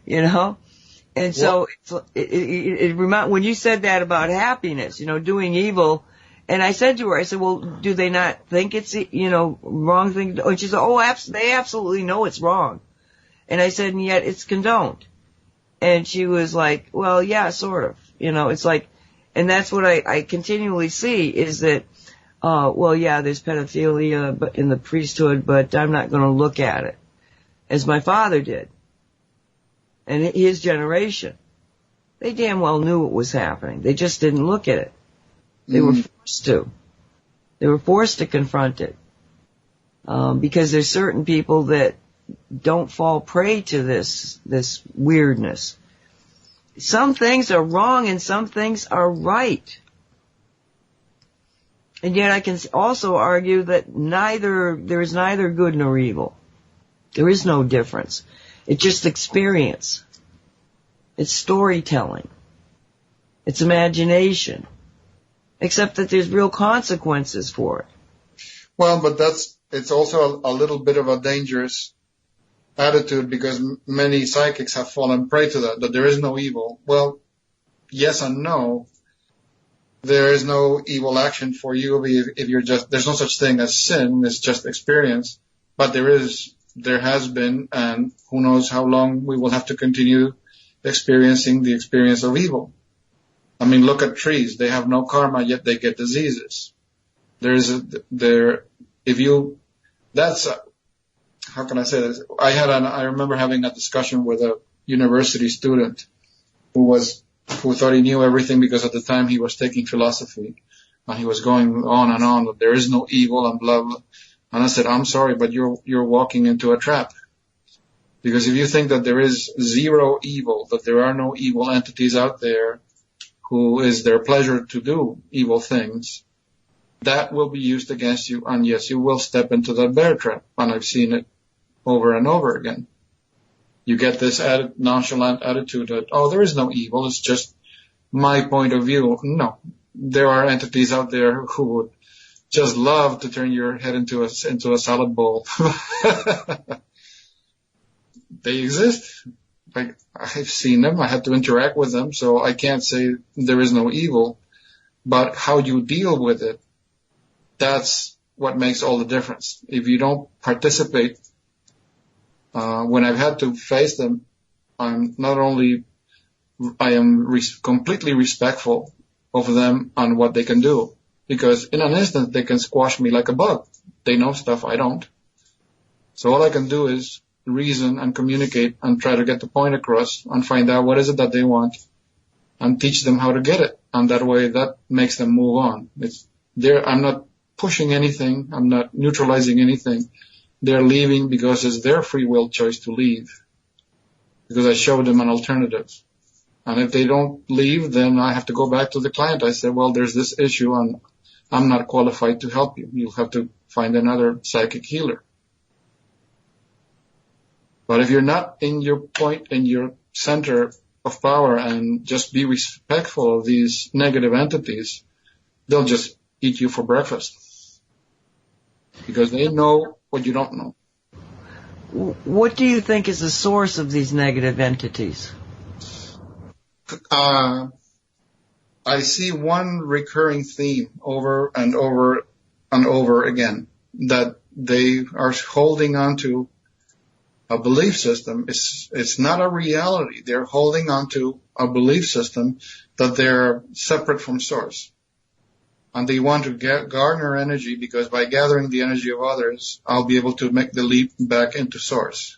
And so when you said that about happiness, doing evil, and I said to her, I said, well, do they not think it's, wrong thing to do? And she said, oh, they absolutely know it's wrong. And I said, and yet it's condoned. And she was like, well, yeah, sort of. It's like, and that's what I continually see is that, well, yeah, there's pedophilia in the priesthood, but I'm not going to look at it as my father did. And his generation, they damn well knew what was happening. They just didn't look at it. They were forced to. They were forced to confront it. Because there's certain people that don't fall prey to this weirdness. Some things are wrong and some things are right. And yet I can also argue that there is neither good nor evil. There is no difference. It's just experience. It's storytelling. It's imagination. Except that there's real consequences for it. Well, but it's also a little bit of a dangerous attitude because many psychics have fallen prey to that there is no evil. Well, yes and no. There is no evil action for you if you're there's no such thing as sin, it's just experience. But there has been, and who knows how long we will have to continue experiencing the experience of evil. I mean, look at trees. They have no karma, yet they get diseases. How can I say this? I remember having a discussion with a university student who thought he knew everything because at the time he was taking philosophy and he was going on and on that there is no evil and blah, blah. And I said, I'm sorry, but you're walking into a trap. Because if you think that there is zero evil, that there are no evil entities out there who is their pleasure to do evil things, that will be used against you, and yes, you will step into that bear trap. And I've seen it over and over again. You get this nonchalant attitude that, oh, there is no evil, it's just my point of view. No, there are entities out there who would just love to turn your head into a salad bowl. They exist. I've seen them. I had to interact with them, so I can't say there is no evil. But how you deal with it, that's what makes all the difference. If you don't participate, when I've had to face them, I am completely respectful of them and what they can do. Because in an instant, they can squash me like a bug. They know stuff I don't. So all I can do is reason and communicate and try to get the point across and find out what is it that they want and teach them how to get it. And that way, that makes them move on. I'm not pushing anything. I'm not neutralizing anything. They're leaving because it's their free will choice to leave. Because I showed them an alternative. And if they don't leave, then I have to go back to the client. I say, well, there's this issue and I'm not qualified to help you. You'll have to find another psychic healer. But if you're not in your center of power and just be respectful of these negative entities, they'll just eat you for breakfast. Because they know what you don't know. What do you think is the source of these negative entities? I see one recurring theme over and over and over again, that they are holding on to a belief system. It's not a reality. They're holding on to a belief system that they're separate from source. And they want to garner energy because by gathering the energy of others, I'll be able to make the leap back into source.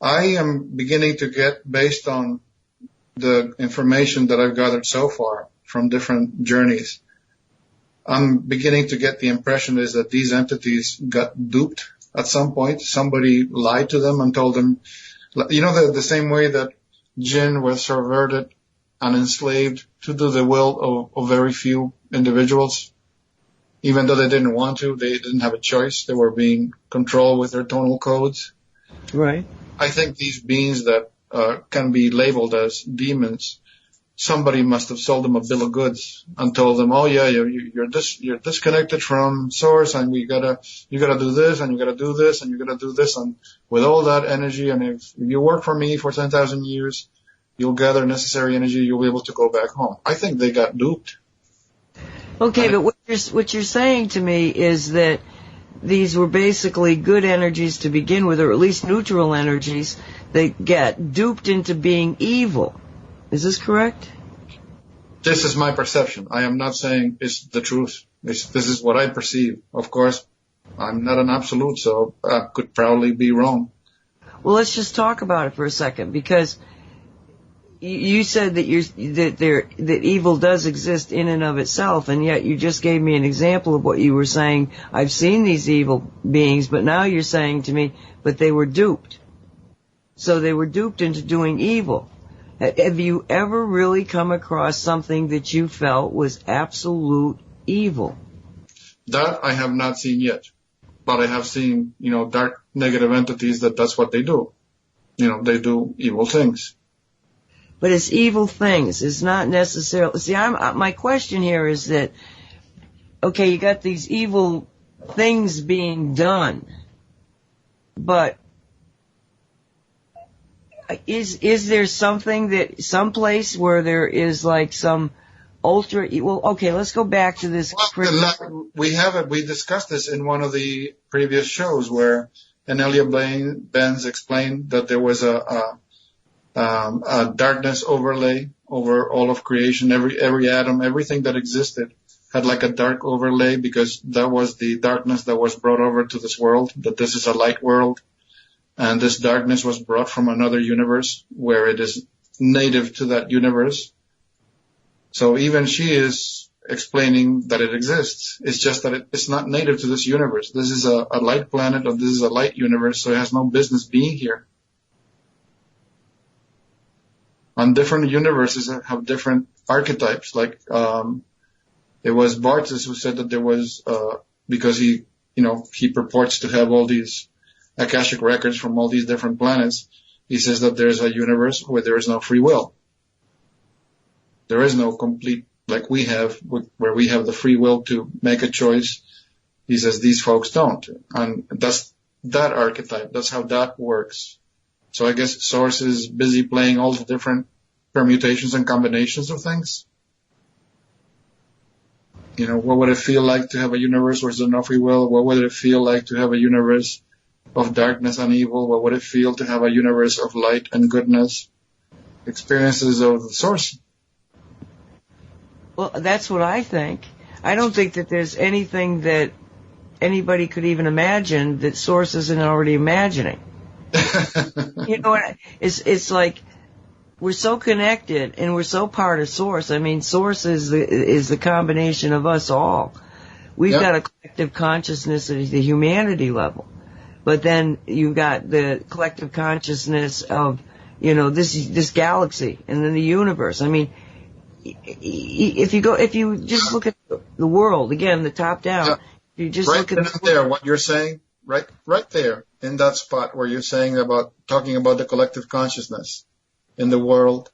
I am beginning to get, based on the information that I've gathered so far from different journeys, I'm beginning to get the impression is that these entities got duped at some point. Somebody lied to them and told them, the same way that jinn was subverted and enslaved to do the will of very few individuals. Even though they didn't want to, they didn't have a choice. They were being controlled with their tonal codes. Right. I think these beings that can be labeled as demons, somebody must have sold them a bill of goods and told them, oh yeah, you're disconnected from source and you gotta do this and you gotta do this and you gotta do this, and with all that energy, and if you work for me for 10,000 years, you'll gather necessary energy, you'll be able to go back home. I think they got duped. Okay, but what you're saying to me is that these were basically good energies to begin with, or at least neutral energies, they get duped into being evil. Is this correct? This is my perception. I am not saying it's the truth. This is what I perceive. Of course, I'm not an absolute, so I could probably be wrong. Well, let's just talk about it for a second, because you said that evil does exist in and of itself, and yet you just gave me an example of what you were saying. I've seen these evil beings, but now you're saying to me, but they were duped. So they were duped into doing evil. Have you ever really come across something that you felt was absolute evil? That I have not seen yet, but I have seen, dark negative entities that's what they do. They do evil things. But it's evil things. It's not necessarily... See, my question here is that, okay, you got these evil things being done, but is there someplace where there is like some ultra... Well, okay, let's go back to this... We discussed this in one of the previous shows where Anelia Benz explained that there was a darkness overlay over all of creation. Every atom, everything that existed had like a dark overlay, because that was the darkness that was brought over to this world, that this is a light world. And this darkness was brought from another universe where it is native to that universe. So even she is explaining that it exists. It's just that it's not native to this universe. This is a light planet, or this is a light universe, so it has no business being here. And different universes have different archetypes. Like, it was Bartis who said that there was, because he purports to have all these Akashic records from all these different planets. He says that there's a universe where there is no free will. There is no complete, like we have, where we have the free will to make a choice. He says these folks don't. And that's that archetype. That's how that works. So I guess Source is busy playing all the different permutations and combinations of things. What would it feel like to have a universe where there's no free will? What would it feel like to have a universe of darkness and evil? What would it feel to have a universe of light and goodness? Experiences of the Source. Well, that's what I think. I don't think that there's anything that anybody could even imagine that Source isn't already imagining. It's like we're so connected and we're so part of Source. I mean, Source is the combination of us all. We've got a collective consciousness at the humanity level. But then you've got the collective consciousness of, this galaxy and then the universe. I mean, if you just look at the world, again, the top down, if you just look at there, what you're saying, right there in that spot where you're saying talking about the collective consciousness in the world.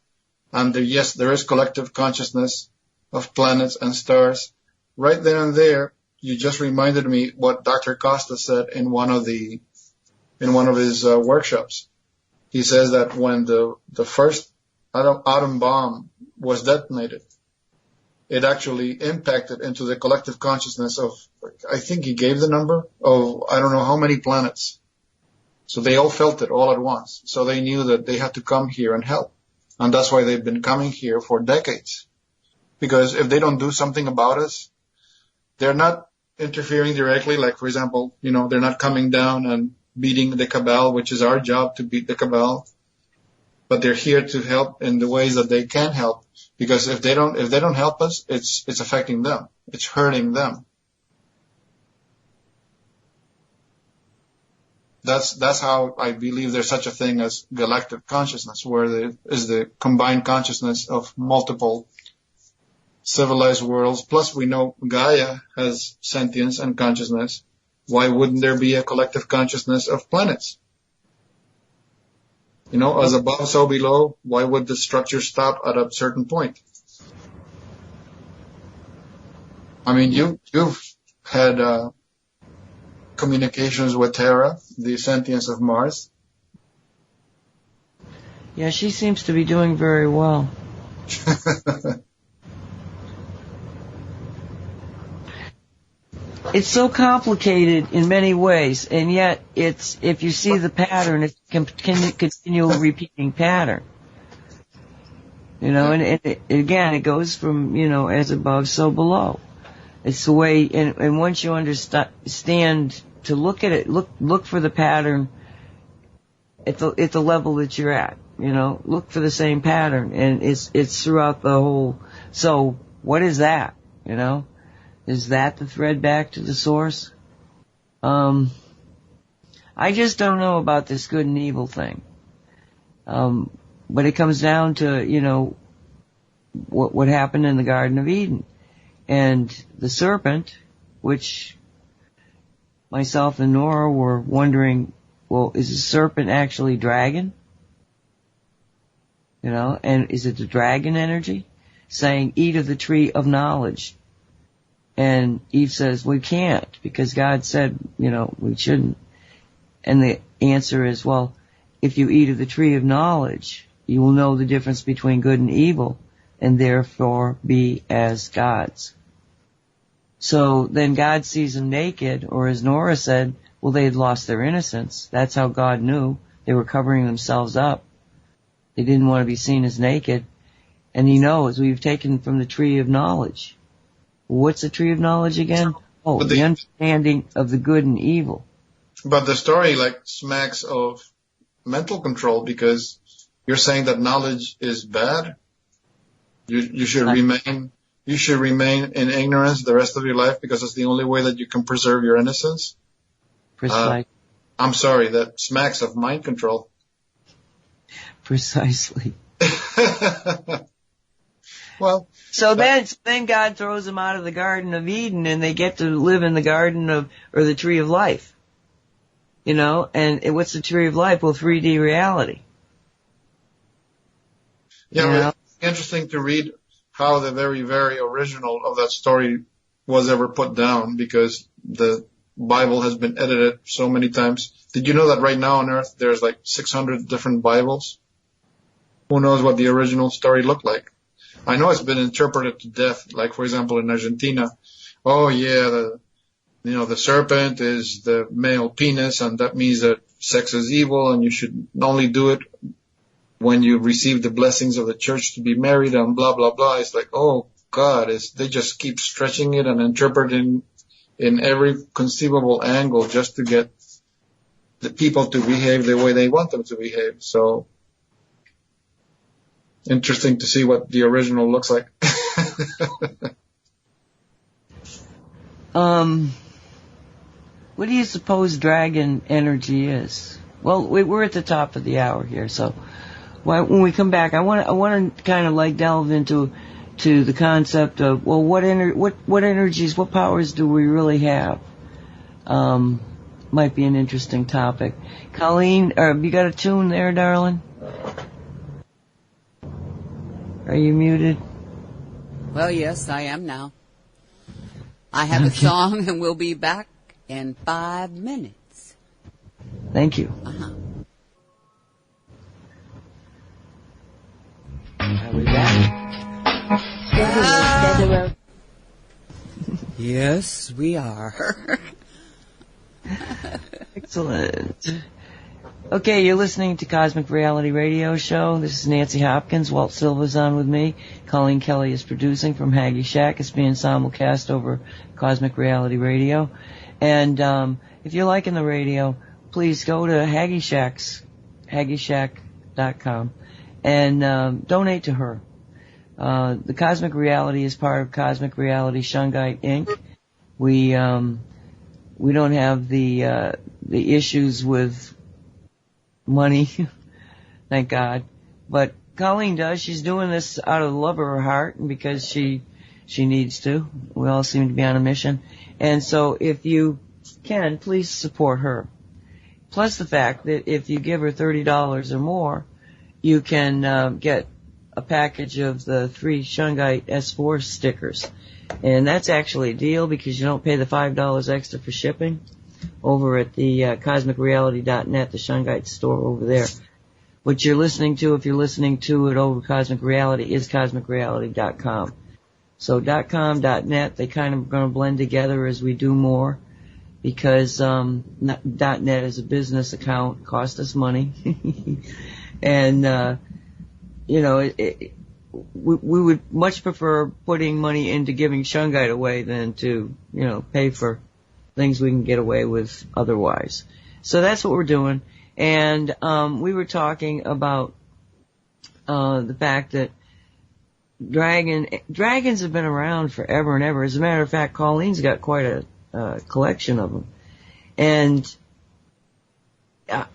And there is collective consciousness of planets and stars. Right then and there, you just reminded me what Dr. Costa said in one of his workshops. He says that when the first atom bomb was detonated, it actually impacted into the collective consciousness of, I think he gave the number of, I don't know how many planets. So they all felt it all at once. So they knew that they had to come here and help. And that's why they've been coming here for decades. Because if they don't do something about us, they're not interfering directly. Like, for example, they're not coming down and beating the cabal, which is our job to beat the cabal. But they're here to help in the ways that they can help. Because if they don't help us, it's affecting them. It's hurting them. That's how I believe there's such a thing as galactic consciousness, where there is the combined consciousness of multiple civilized worlds. Plus, we know Gaia has sentience and consciousness. Why wouldn't there be a collective consciousness of planets? As above, so below. Why would the structure stop at a certain point? I mean, you've had communications with Terra, the sentience of Mars. Yeah, she seems to be doing very well. it's so complicated in many ways, and yet it's, if you see the pattern, it's a continual repeating pattern. You know, and again, it goes from, you know, as above, so below. It's the way, and once you understand to look at it, look for the pattern at the level that you're at, you know, look for the same pattern, and it's throughout the whole. So what is that, you know? Is that the thread back to the source? I just don't know about this good and evil thing. But it comes down to, you know, what happened in the Garden of Eden. And the serpent, which myself and Nora were wondering, well, is the serpent actually dragon? You know, and is it the dragon energy? Saying, eat of the tree of knowledge. And Eve says, we can't, because God said, you know, we shouldn't. And the answer is, well, if you eat of the tree of knowledge, you will know the difference between good and evil, and therefore be as gods. So then God sees them naked, or as Nora said, well, they had lost their innocence. That's how God knew. They were covering themselves up. They didn't want to be seen as naked. And he knows, we've taken from the tree of knowledge. What's the tree of knowledge again? Oh, the understanding of the good and evil. But the story like smacks of mental control, because you're saying that knowledge is bad. You should remain in ignorance the rest of your life, because it's the only way that you can preserve your innocence. Precisely. I'm sorry, that smacks of mind control. Precisely. Well, so then God throws them out of the Garden of Eden, and they get to live in the garden of, or the tree of life. You know, and what's the tree of life? Well, 3D reality. Yeah, you know? It's interesting to read how the very, very original of that story was ever put down, because the Bible has been edited so many times. Did you know that right now on Earth there's like 600 different Bibles? Who knows what the original story looked like? I know it's been interpreted to death, like for example in Argentina. Oh yeah, the serpent is the male penis, and that means that sex is evil, and you should only do it when you receive the blessings of the church to be married, and blah, blah, blah. It's like, oh God, they just keep stretching it and interpreting in every conceivable angle just to get the people to behave the way they want them to behave. So, interesting to see what the original looks like. What do you suppose dragon energy is? Well, we're at the top of the hour here, so when we come back, I want to kind of like delve into the concept of, well, what energies, what powers do we really have? Might be an interesting topic. Colleen, you got a tune there, darling? Are you muted? Well, yes, I am now. I have a song, and we'll be back in 5 minutes. Thank you. Are we back? Yes, we are. Excellent. Okay, you're listening to Cosmic Reality Radio Show. This is Nancy Hopkins. Walt Silva's on with me. Colleen Kelly is producing from Haggy Shack. It's being simulcast over Cosmic Reality Radio. And if you're liking the radio, please go to Haggy Shack's, haggyshack.com, and donate to her. The Cosmic Reality is part of Cosmic Reality Shungite Inc. We don't have the issues with money, thank God. But Colleen does. She's doing this out of the love of her heart, and because she needs to. We all seem to be on a mission. And so if you can, please support her. Plus the fact that if you give her $30 or more, you can get a package of the 3 Shungite S4 stickers. And that's actually a deal, because you don't pay the $5 extra for shipping over at the cosmicreality.net, the Shungite store over there. What you're listening to, if you're listening to it over Cosmic Reality, is cosmicreality.com. So .com, .net, they kind of going to blend together as we do more, because .net is a business account, cost us money, and we would much prefer putting money into giving Shungite away than to pay for things we can get away with otherwise. So that's what we're doing, and we were talking about the fact that dragons have been around forever and ever. As a matter of fact, Colleen's got quite a collection of them. And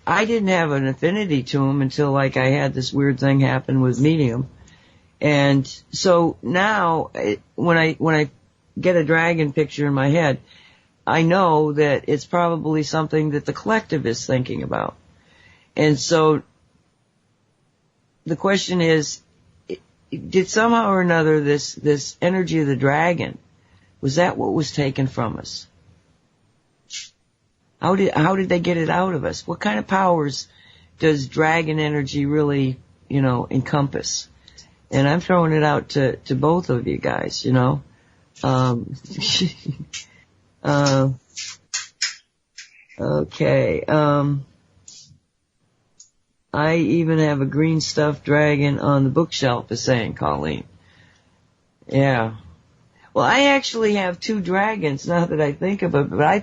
I didn't have an affinity to them until I had this weird thing happen with meeting them. And so now when I get a dragon picture in my head, I know that it's probably something that the collective is thinking about. And so the question is, did somehow or another this energy of the dragon, was that what was taken from us? How did they get it out of us? What kind of powers does dragon energy really, encompass? And I'm throwing it out to both of you guys, Okay. I even have a green stuffed dragon on the bookshelf, is saying Colleen. Yeah. Well, I actually have 2 dragons now that I think of it, but I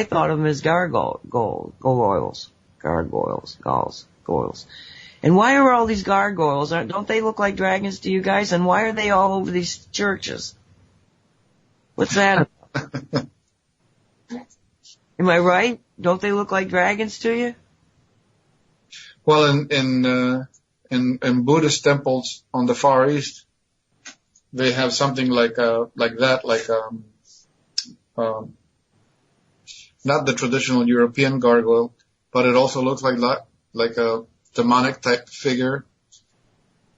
thought of them as gargoyles. And why are all these gargoyles? Don't they look like dragons to you guys? And why are they all over these churches? What's that about? Am I right? Don't they look like dragons to you? Well, in Buddhist temples on the Far East, they have something like that, not the traditional European gargoyle, but it also looks like a demonic type figure,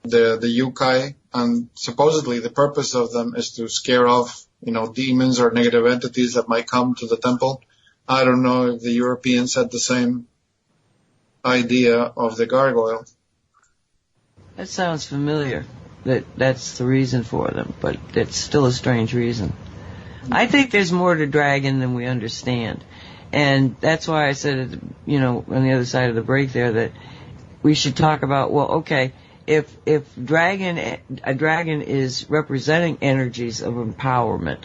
the yokai, and supposedly the purpose of them is to scare off, demons or negative entities that might come to the temple. I don't know if the Europeans had the same idea of the gargoyle. That sounds familiar. That's the reason for them, but it's still a strange reason. I think there's more to dragon than we understand, and that's why I said, on the other side of the break there, that we should talk about, well, okay, if a dragon is representing energies of empowerment,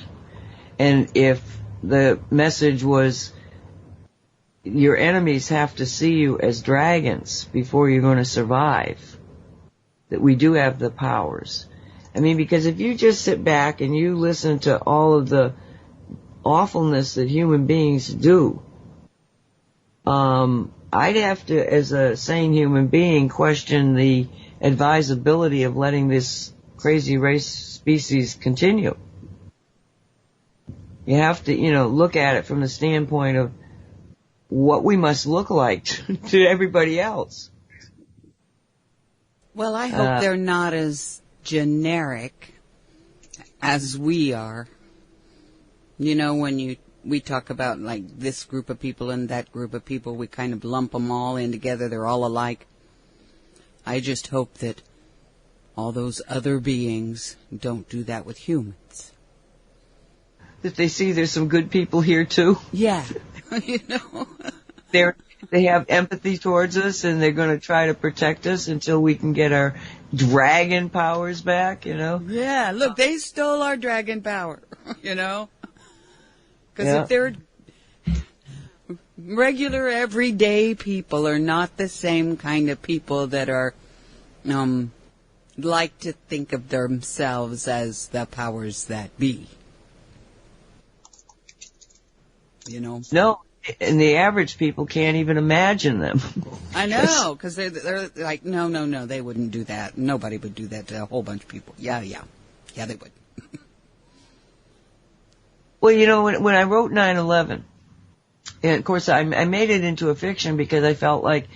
and if the message was, your enemies have to see you as dragons before you're going to survive, that we do have the powers. I mean, because if you just sit back and you listen to all of the awfulness that human beings do, I'd have to, as a sane human being, question the advisability of letting this crazy race species continue. You have to, look at it from the standpoint of what we must look like to everybody else. Well, I hope they're not as generic as we are. When we talk about this group of people and that group of people, we kind of lump them all in together. They're all alike. I just hope that all those other beings don't do that with humans. That they see there's some good people here too. Yeah. They have empathy towards us, and they're going to try to protect us until we can get our dragon powers back, Yeah, look, they stole our dragon power, Because if they're regular, everyday people are not the same kind of people that are, like to think of themselves as the powers that be. No, and the average people can't even imagine them. I know, because they're like, no, they wouldn't do that. Nobody would do that to a whole bunch of people. Yeah, they would. Well, when I wrote 9/11, and of course I made it into a fiction because I felt like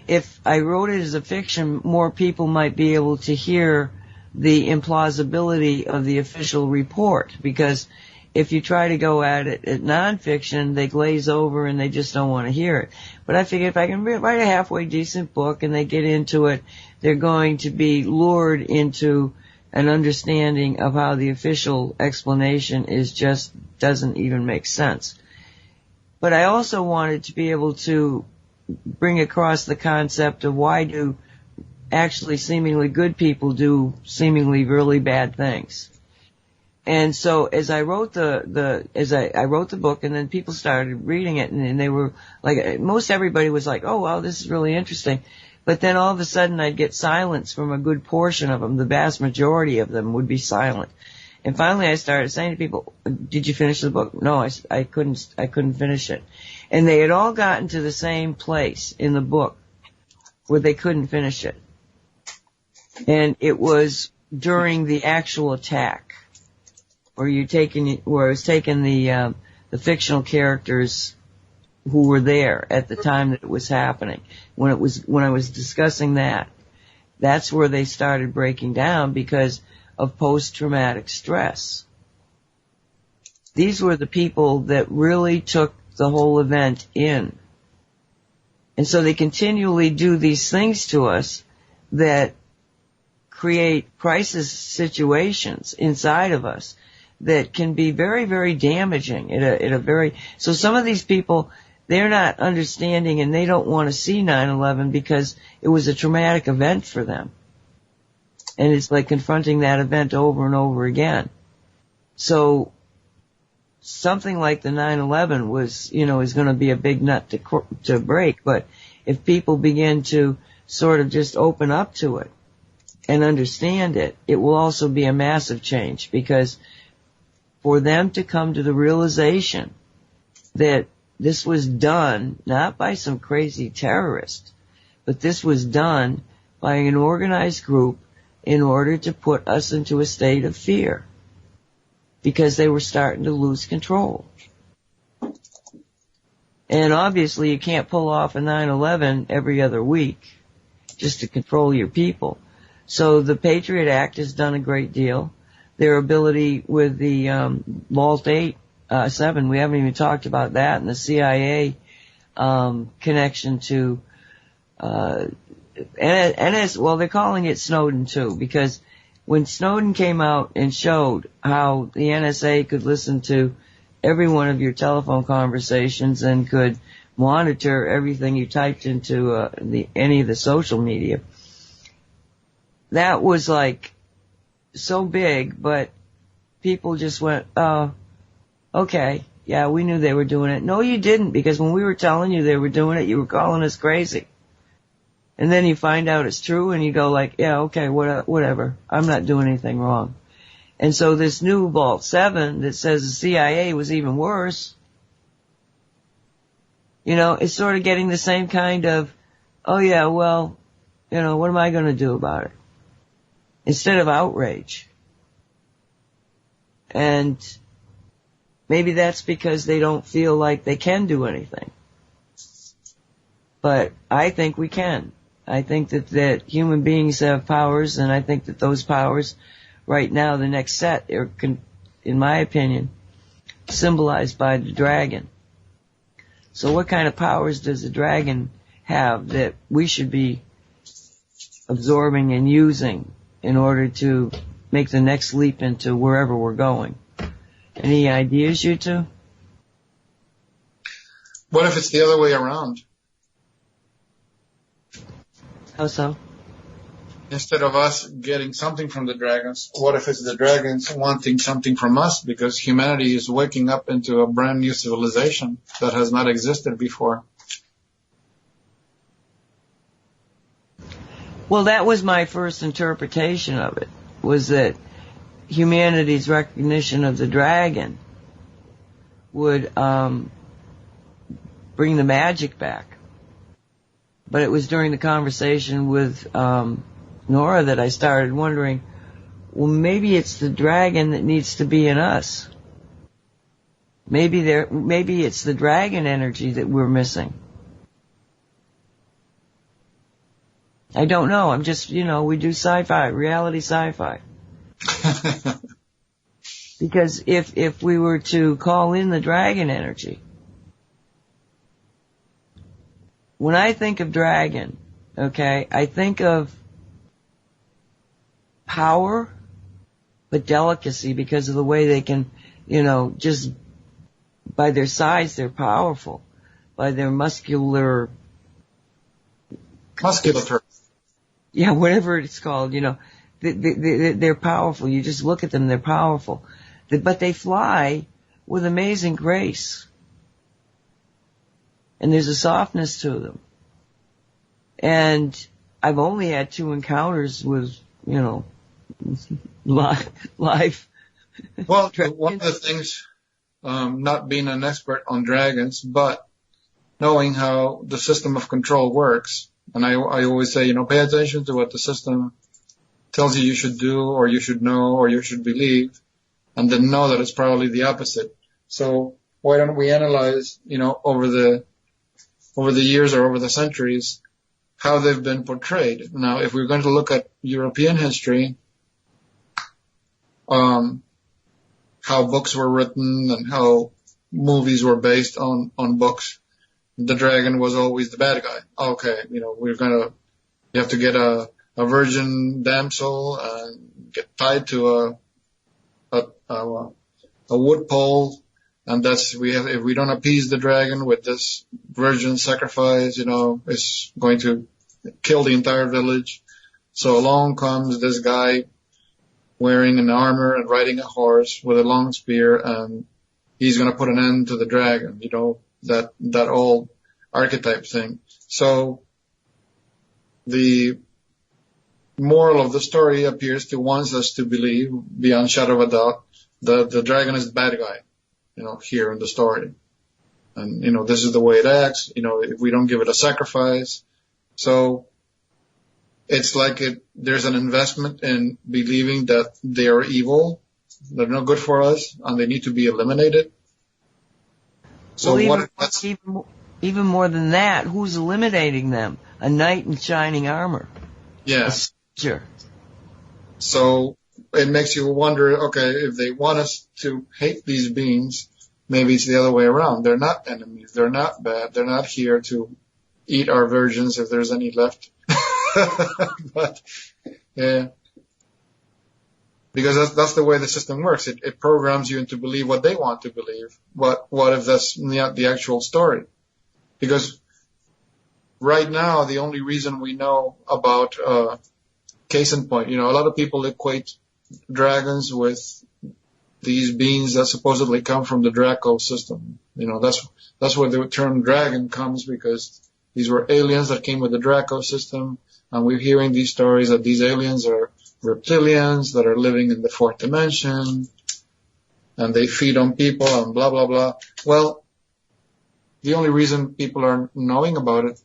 if I wrote it as a fiction, more people might be able to hear the implausibility of the official report, because if you try to go at it at nonfiction, they glaze over and they just don't want to hear it. But I figured if I can write a halfway decent book and they get into it, they're going to be lured into an understanding of how the official explanation doesn't even make sense. But I also wanted to be able to bring across the concept of why do actually seemingly good people do seemingly really bad things. And so as I wrote I wrote the book, and then people started reading it, and they were like, most everybody was like, oh wow, this is really interesting. But then all of a sudden I'd get silence from a good portion of them. The vast majority of them would be silent. And finally I started saying to people, did you finish the book? No, I couldn't finish it. And they had all gotten to the same place in the book where they couldn't finish it. And it was during the actual attack, where I was taking the fictional characters who were there at the time that it was happening. When I was discussing that, that's where they started breaking down because of post-traumatic stress. These were the people that really took the whole event in. And so they continually do these things to us that create crisis situations inside of us that can be very, very damaging so some of these people, they're not understanding and they don't want to see 9/11 because it was a traumatic event for them. And it's like confronting that event over and over again. So something like the 9/11 was, is going to be a big nut to break. But if people begin to sort of just open up to it and understand it, it will also be a massive change, because for them to come to the realization that this was done not by some crazy terrorist, but this was done by an organized group in order to put us into a state of fear, because they were starting to lose control. And obviously you can't pull off a 9/11 every other week just to control your people. So the Patriot Act has done a great deal. Their ability with the Vault 7, we haven't even talked about that, and the CIA connection to well, they're calling it Snowden too, because when Snowden came out and showed how the NSA could listen to every one of your telephone conversations and could monitor everything you typed into any of the social media, that was like so big, but people just went, oh, okay, yeah, we knew they were doing it. No, you didn't, because when we were telling you they were doing it, you were calling us crazy. And then you find out it's true, and you go like, yeah, okay, whatever. I'm not doing anything wrong. And so this new Vault 7 that says the CIA was even worse, it's sort of getting the same kind of, oh yeah, well, what am I going to do about it? Instead of outrage. And maybe that's because they don't feel like they can do anything. But I think we can. I think that human beings have powers, and I think that those powers, right now, the next set, are, in my opinion, symbolized by the dragon. So what kind of powers does the dragon have that we should be absorbing and using in order to make the next leap into wherever we're going? Any ideas, you two? What if it's the other way around? How so? Instead of us getting something from the dragons, what if it's the dragons wanting something from us, because humanity is waking up into a brand new civilization that has not existed before? Well, that was my first interpretation of it, was that humanity's recognition of the dragon would bring the magic back. But it was during the conversation with Nora that I started wondering, well, maybe it's the dragon that needs to be in us. Maybe it's the dragon energy that we're missing. I don't know. I'm just, we do sci-fi, reality sci-fi. Because if we were to call in the dragon energy, when I think of dragon, okay, I think of power but delicacy because of the way they can, just by their size, they're powerful. By their musculature. Yeah, whatever it's called, they're powerful. You just look at them, they're powerful. But they fly with amazing grace. And there's a softness to them. And I've only had 2 encounters with, live. Well, one of the things, not being an expert on dragons, but knowing how the system of control works, and I always say, pay attention to what the system tells you should do, or you should know, or you should believe, and then know that it's probably the opposite. So why don't we analyze, over the years or over the centuries, how they've been portrayed? Now, if we're going to look at European history, how books were written and how movies were based on books, the dragon was always the bad guy. Okay, you have to get a virgin damsel and get tied to a wood pole, and if we don't appease the dragon with this virgin sacrifice, it's going to kill the entire village. So along comes this guy wearing an armor and riding a horse with a long spear, and he's going to put an end to the dragon, that old archetype thing. So the moral of the story appears to want us to believe, beyond shadow of a doubt, that the dragon is the bad guy, here in the story. And, this is the way it acts, if we don't give it a sacrifice. So it's like there's an investment in believing that they are evil, they're no good for us, and they need to be eliminated. So even more than that, who's eliminating them? A knight in shining armor. Yeah. Sure. So it makes you wonder, okay, if they want us to hate these beings, maybe it's the other way around. They're not enemies. They're not bad. They're not here to eat our virgins if there's any left. But, yeah. Because that's the way the system works. It programs you into believe what they want to believe. But what if that's not the actual story? Because right now, the only reason we know about, case in point, a lot of people equate dragons with these beings that supposedly come from the Draco system. That's where the term dragon comes, because these were aliens that came with the Draco system, and we're hearing these stories that these aliens are reptilians that are living in the 4th dimension, and they feed on people and blah, blah, blah. Well, the only reason people are knowing about it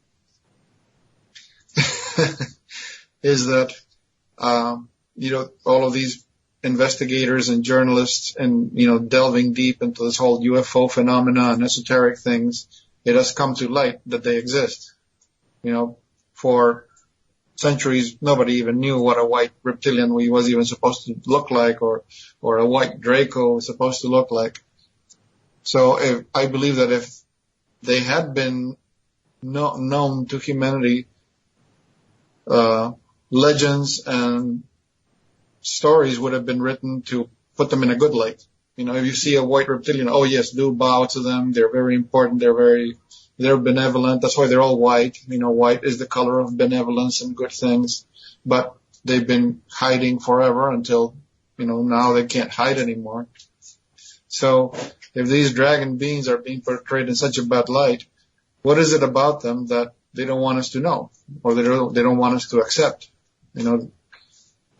is that, all of these investigators and journalists and, delving deep into this whole UFO phenomena and esoteric things, it has come to light that they exist. For centuries, nobody even knew what a white reptilian was even supposed to look like, or a white Draco was supposed to look like. So I believe that if they had been known to humanity, legends and stories would have been written to put them in a good light. If you see a white reptilian, oh yes, do bow to them. They're very important. They're benevolent. That's why they're all white. White is the color of benevolence and good things. But they've been hiding forever until, now they can't hide anymore. So if these dragon beings are being portrayed in such a bad light, what is it about them that they don't want us to know, or they don't want us to accept?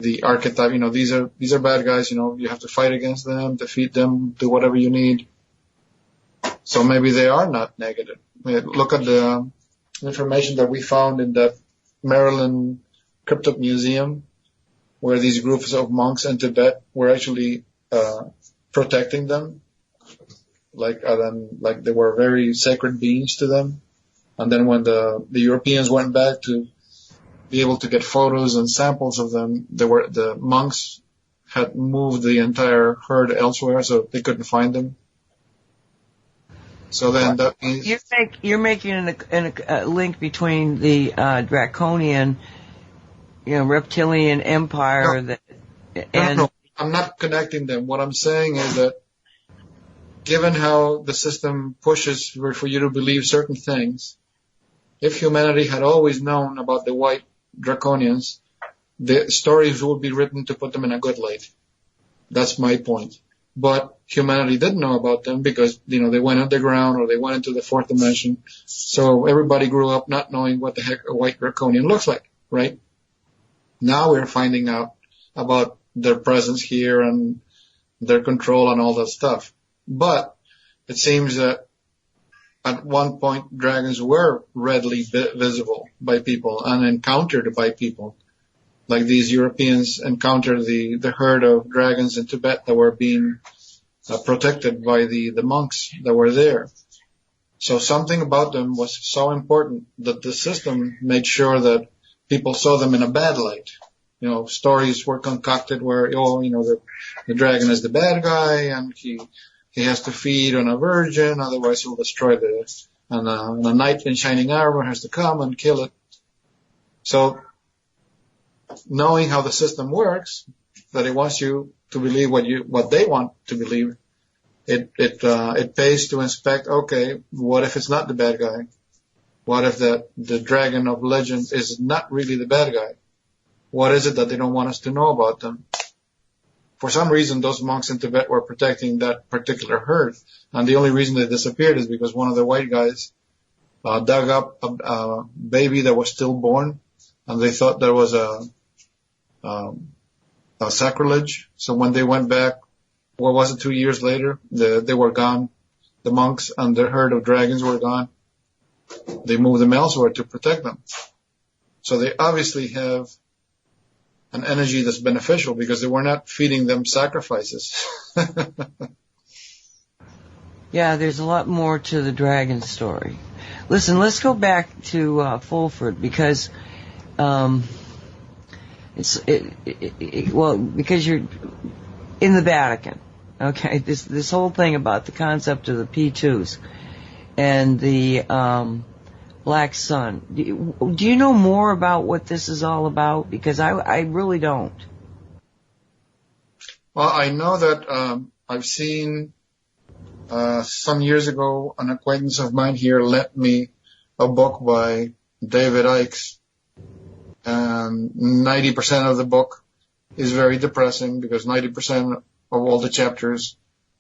The archetype, these are bad guys, you have to fight against them, defeat them, do whatever you need. So maybe they are not negative. Look at the information that we found in that Maryland Cryptid Museum, where these groups of monks in Tibet were actually protecting them, like they were very sacred beings to them. And then when the Europeans went back to be able to get photos and samples of them, the monks had moved the entire herd elsewhere, so they couldn't find them. So then that means you're making a link between the draconian, reptilian empire No. I'm not connecting them. What I'm saying is that given how the system pushes for you to believe certain things, if humanity had always known about the white draconians, the stories would be written to put them in a good light. That's my point. But humanity didn't know about them because, they went underground or they went into the fourth dimension. So everybody grew up not knowing what the heck a white draconian looks like, right? Now we're finding out about their presence here and their control and all that stuff. But it seems that at one point dragons were readily visible by people and encountered by people. Like these Europeans encountered the herd of dragons in Tibet that were being protected by the monks that were there. So something about them was so important that the system made sure that people saw them in a bad light. Stories were concocted where, the dragon is the bad guy and he has to feed on a virgin, otherwise he'll destroy and a knight in shining armor has to come and kill it. So, knowing how the system works, that it wants you to believe what they want to believe, it pays to inspect, okay, what if it's not the bad guy? What if the dragon of legend is not really the bad guy? What is it that they don't want us to know about them? For some reason, those monks in Tibet were protecting that particular herd, and the only reason they disappeared is because one of the white guys dug up a baby that was stillborn, and they thought there was a sacrilege. So when they went back, 2 years later, they were gone. The monks and the herd of dragons were gone. They moved them elsewhere to protect them. So they obviously have an energy that's beneficial because they were not feeding them sacrifices. Yeah, there's a lot more to the dragon story. Listen, let's go back to Fulford because because you're in the Vatican. Okay, this whole thing about the concept of the P2s and the Black Sun. Do you know more about what this is all about? Because I really don't. Well, I know that I've seen some years ago an acquaintance of mine here lent me a book by David Icke, and 90% of the book is very depressing because 90% of all the chapters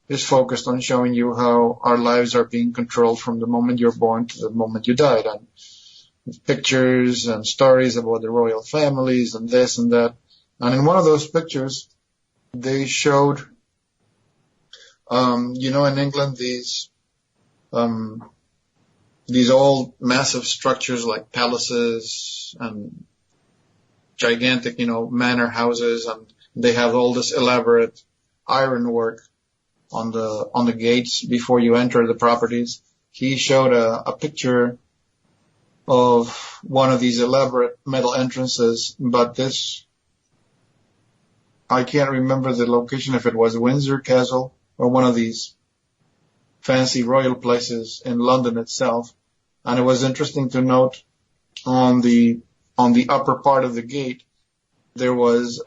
is focused on showing you how our lives are being controlled from the moment you're born to the moment you died, and pictures and stories about the royal families and this and that. And in one of those pictures, they showed, in England, these old massive structures like palaces and gigantic, manor houses, and they have all this elaborate ironwork on the gates before you enter the properties. He showed a picture of one of these elaborate metal entrances, but I can't remember the location, if it was Windsor Castle or one of these fancy royal places in London itself. And it was interesting to note on the upper part of the gate, there was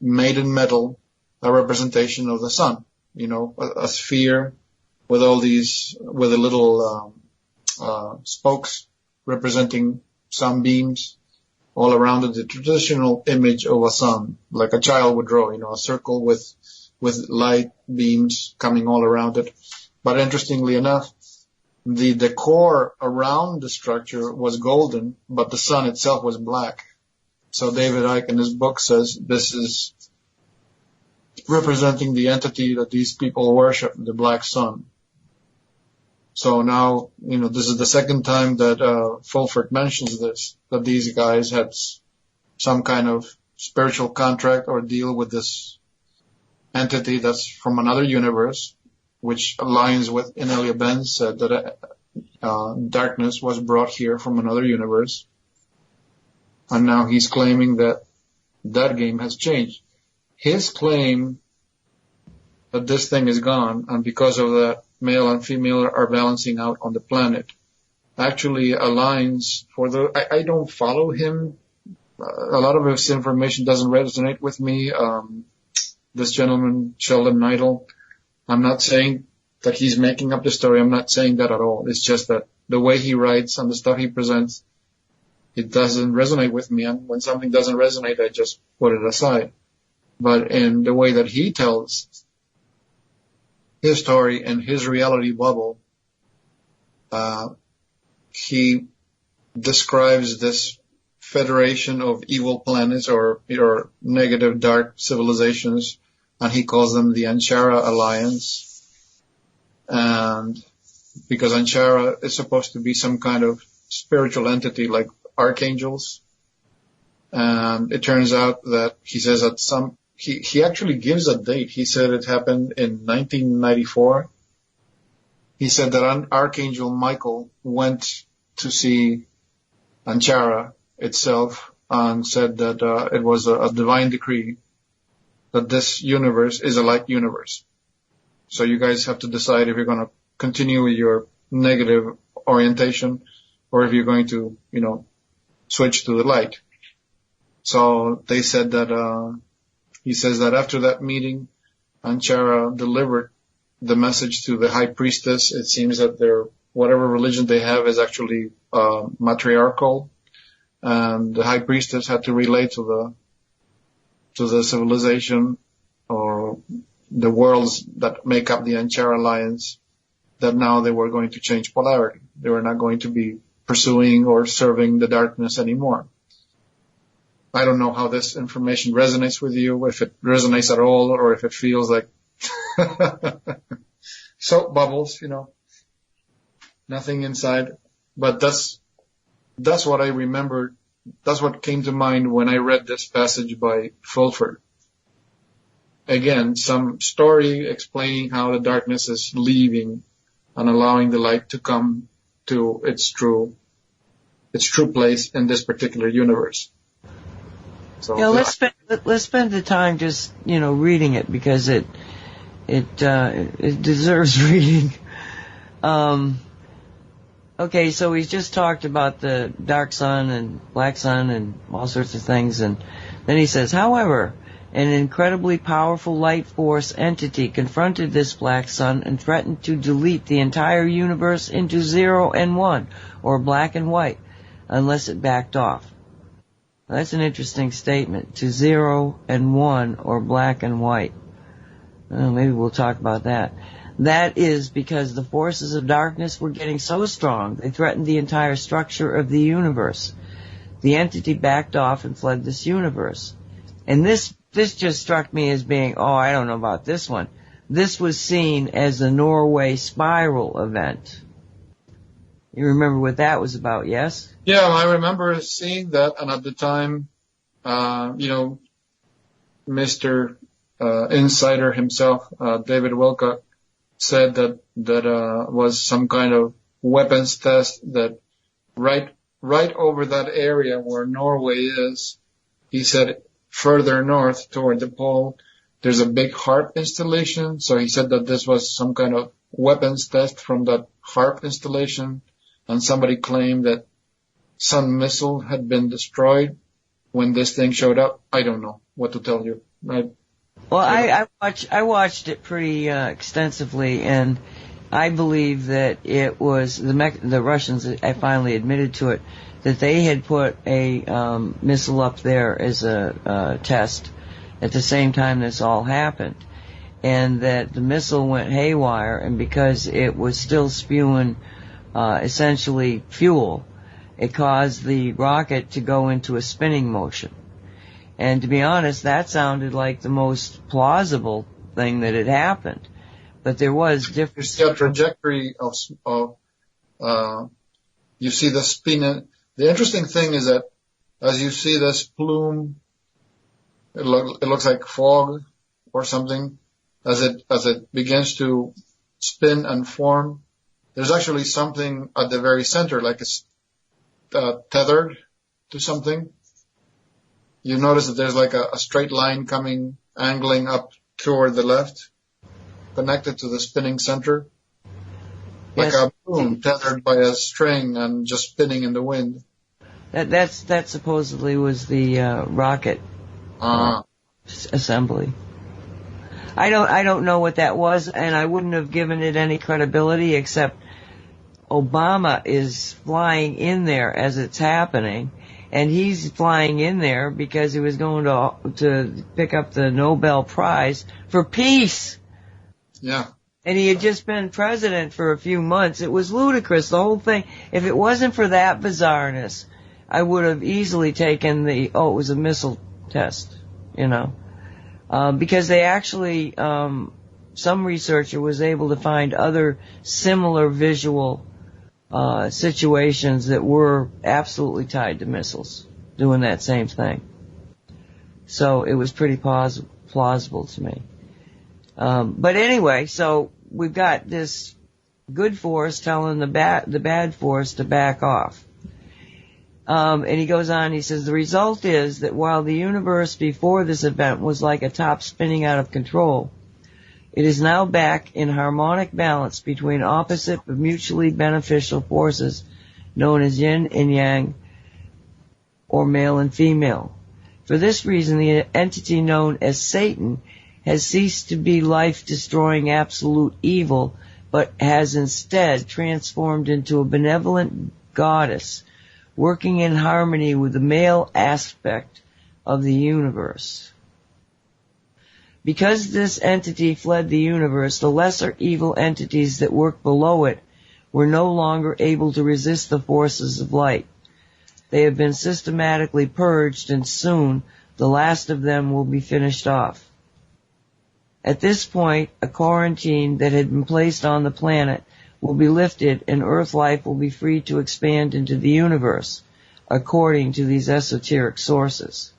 made in metal a representation of the sun, a sphere with with the little spokes representing sunbeams all around it, the traditional image of a sun, like a child would draw, a circle with light beams coming all around it. But interestingly enough, the decor around the structure was golden, but the sun itself was black. So David Icke in his book says this is representing the entity that these people worship, the black sun. So now, this is the second time that Fulford mentions this, that these guys had some kind of spiritual contract or deal with this entity that's from another universe, which aligns with Inelia Ben said that darkness was brought here from another universe. And now he's claiming that game has changed. His claim that this thing is gone, and because of that, male and female are balancing out on the planet, actually aligns I don't follow him. A lot of his information doesn't resonate with me. this gentleman, Sheldon Neidl. I'm not saying that he's making up the story. I'm not saying that at all. It's just that the way he writes and the stuff he presents, it doesn't resonate with me. And when something doesn't resonate, I just put it aside. But in the way that he tells his story and his reality bubble, he describes this federation of evil planets or negative dark civilizations, and he calls them the Anchara Alliance. And because Anchara is supposed to be some kind of spiritual entity like archangels, and it turns out that he says that he actually gives a date. He said it happened in 1994. He said that Archangel Michael went to see Anchara itself and said that it was a divine decree that this universe is a light universe. So you guys have to decide if you're going to continue with your negative orientation or if you're going to, switch to the light. So they said that he says that after that meeting, Anchara delivered the message to the high priestess. It seems that whatever religion they have is actually matriarchal, and the high priestess had to relay to the civilization or the worlds that make up the Anchara Alliance that now they were going to change polarity. They were not going to be pursuing or serving the darkness anymore. I don't know how this information resonates with you, if it resonates at all, or if it feels like soap bubbles, nothing inside. But that's what I remember. That's what came to mind when I read this passage by Fulford. Again, some story explaining how the darkness is leaving and allowing the light to come to its true place in this particular universe. So yeah, let's spend the time just reading it because it deserves reading. Okay, so we just talked about the dark sun and black sun and all sorts of things, and then he says, however, an incredibly powerful light force entity confronted this black sun and threatened to delete the entire universe into 0 and 1, or black and white, unless it backed off. That's an interesting statement, to 0 and 1, or black and white. Well, maybe we'll talk about that. That is because the forces of darkness were getting so strong, they threatened the entire structure of the universe. The entity backed off and fled this universe. And this just struck me as being, I don't know about this one. This was seen as the Norway spiral event. You remember what that was about, yes? Yeah, I remember seeing that, and at the time, Mr. Insider himself, David Wilcock, said that was some kind of weapons test that right over that area where Norway is. He said further north toward the pole, there's a big HARP installation. So he said that this was some kind of weapons test from that HARP installation, and somebody claimed that some missile had been destroyed when this thing showed up. I don't know what to tell you. I watched it pretty extensively, and I believe that it was the Russians. I finally admitted to it that they had put a missile up there as a test at the same time this all happened, and that the missile went haywire, and because it was still spewing essentially fuel, it caused the rocket to go into a spinning motion. And to be honest, that sounded like the most plausible thing that had happened. But there was different... You see a trajectory of you see the spin. The interesting thing is that as you see this plume, it looks like fog or something. As it begins to spin and form, there's actually something at the very center, like it's tethered to something. You notice that there's like a straight line angling up toward the left, connected to the spinning center. Like a balloon tethered by a string and just spinning in the wind. That supposedly was the rocket assembly. I don't know what that was, and I wouldn't have given it any credibility, except Obama is flying in there as it's happening, and he's flying in there because he was going to pick up the Nobel Prize for peace. Yeah. And he had just been president for a few months. It was ludicrous, the whole thing. If it wasn't for that bizarreness, I would have easily taken it was a missile test, because they actually, some researcher was able to find other similar visual situations that were absolutely tied to missiles doing that same thing. So it was pretty plausible to me. But anyway, so we've got this good force telling the bad force to back off. And he goes on, he says, the result is that while the universe before this event was like a top spinning out of control, it is now back in harmonic balance between opposite but mutually beneficial forces known as yin and yang, or male and female. For this reason, the entity known as Satan has ceased to be life-destroying absolute evil, but has instead transformed into a benevolent goddess, working in harmony with the male aspect of the universe. Because this entity fled the universe, the lesser evil entities that worked below it were no longer able to resist the forces of light. They have been systematically purged, and soon the last of them will be finished off. At this point, a quarantine that had been placed on the planet will be lifted, and Earth life will be free to expand into the universe, according to these esoteric sources.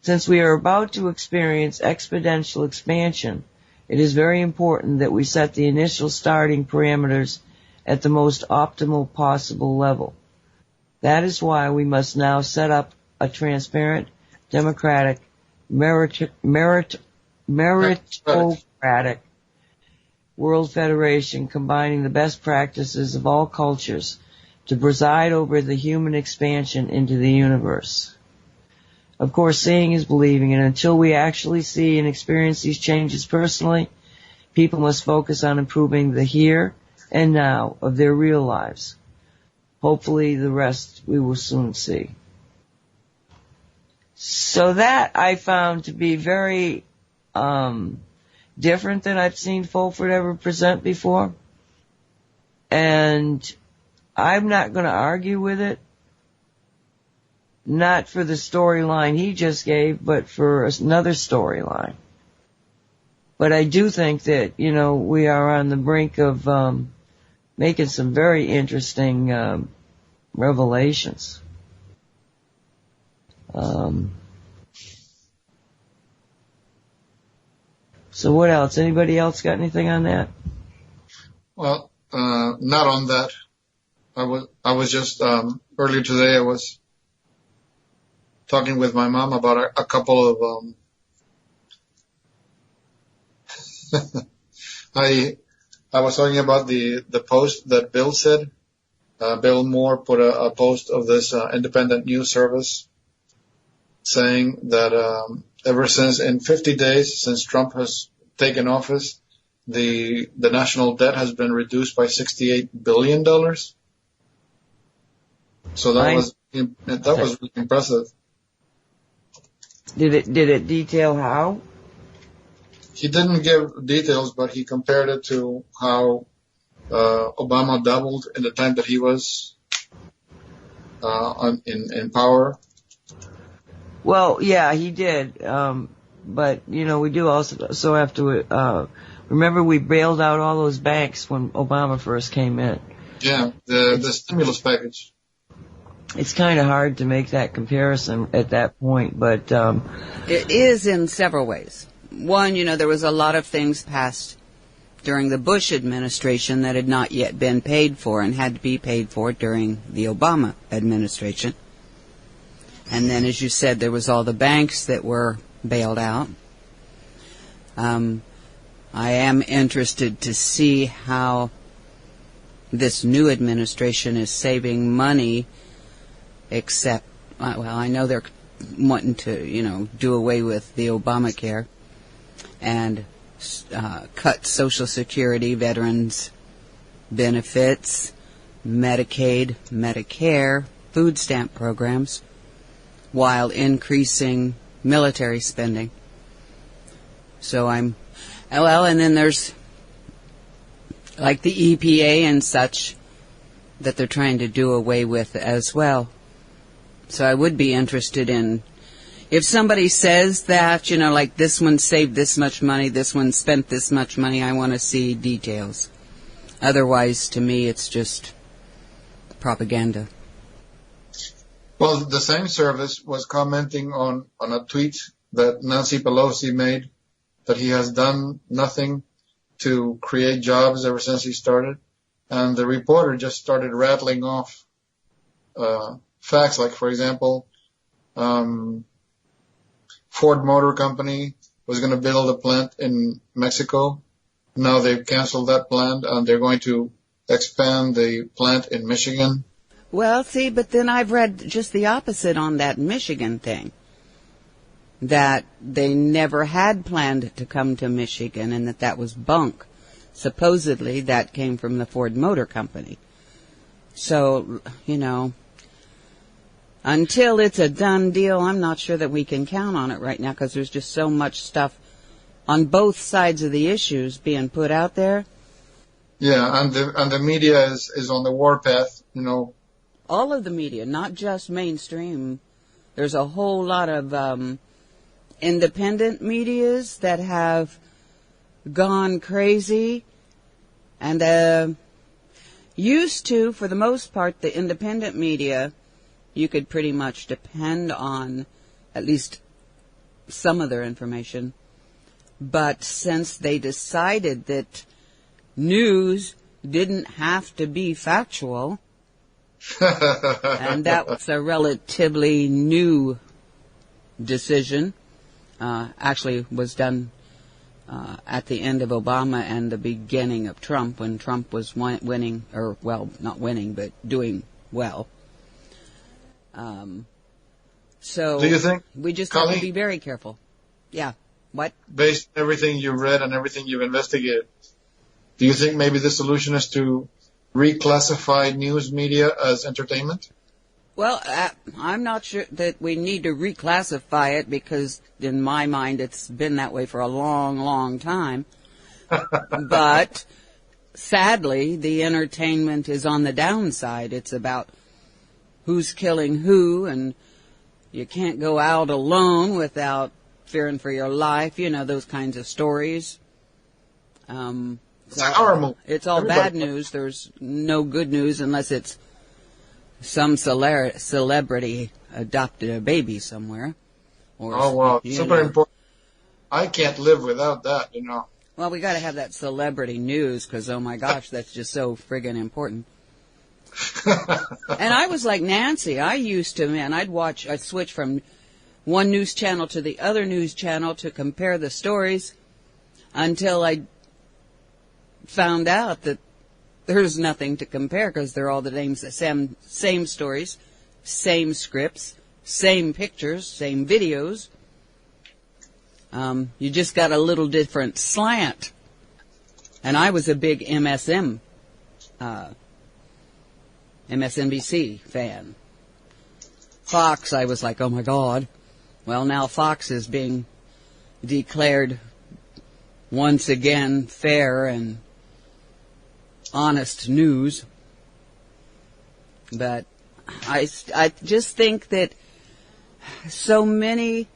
Since we are about to experience exponential expansion, it is very important that we set the initial starting parameters at the most optimal possible level. That is why we must now set up a transparent, democratic, meritocratic World Federation combining the best practices of all cultures to preside over the human expansion into the universe. Of course, seeing is believing, and until we actually see and experience these changes personally, people must focus on improving the here and now of their real lives. Hopefully the rest we will soon see. So that I found to be very different than I've seen Fulford ever present before. And I'm not going to argue with it. Not for the storyline he just gave, but for another storyline. But I do think that, we are on the brink of making some very interesting revelations. So what else? Anybody else got anything on that? Well, not on that. I was just earlier today. I was talking with my mom about a couple of I was talking about the post that Bill said. Bill Moore put a post of this independent news service saying that ever since in 50 days since Trump has taken office, the national debt has been reduced by $68 billion. So that was really impressive. Did it detail how? He didn't give details, but he compared it to how Obama doubled in the time that he was in power. Well, yeah, he did. But we do also have to remember we bailed out all those banks when Obama first came in. Yeah, the stimulus package. It's kind of hard to make that comparison at that point, but it is in several ways. One, there was a lot of things passed during the Bush administration that had not yet been paid for and had to be paid for during the Obama administration. And then, as you said, there was all the banks that were bailed out. I am interested to see how this new administration is saving money, except, well, I know they're wanting to, do away with the Obamacare. and cut Social Security, veterans benefits, Medicaid, Medicare, food stamp programs, while increasing military spending. So and then there's like the EPA and such that they're trying to do away with as well. So I would be interested in, if somebody says that, like this one saved this much money, this one spent this much money, I want to see details. Otherwise, to me, it's just propaganda. Well, the same service was commenting on a tweet that Nancy Pelosi made, that he has done nothing to create jobs ever since he started. And the reporter just started rattling off facts, like, for example, Ford Motor Company was going to build a plant in Mexico. Now they've canceled that plant, and they're going to expand the plant in Michigan. Well, see, but then I've read just the opposite on that Michigan thing, that they never had planned to come to Michigan and that was bunk. Supposedly, that came from the Ford Motor Company. So, until it's a done deal, I'm not sure that we can count on it right now, because there's just so much stuff on both sides of the issues being put out there. Yeah, and the media is on the warpath, All of the media, not just mainstream. There's a whole lot of independent medias that have gone crazy, and used to, for the most part, the independent media, you could pretty much depend on at least some of their information. But since they decided that news didn't have to be factual, and that was a relatively new decision, actually was done at the end of Obama and the beginning of Trump, when Trump was winning, or, well, not winning, but doing well. So do you think, we just Colleen, have to be very careful. Yeah. What? Based on everything you've read and everything you've investigated, do you think maybe the solution is to reclassify news media as entertainment? Well, I'm not sure that we need to reclassify it, because in my mind it's been that way for a long, long time. But sadly, the entertainment is on the downside. It's about who's killing who, and you can't go out alone without fearing for your life, those kinds of stories. It's horrible. It's all bad news. There's no good news unless it's some celebrity adopted a baby somewhere. Or, oh, wow. Super important. I can't live without that, Well, we got to have that celebrity news, because, oh my gosh, that's just so friggin' important. And I was like Nancy. I used to, I'd switch from one news channel to the other news channel to compare the stories until I found out that there's nothing to compare, because they're all the same stories, same scripts, same pictures, same videos. You just got a little different slant. And I was a big MSNBC fan. Fox, I was like, oh my God. Well, now Fox is being declared once again fair and honest news. But I just think that so many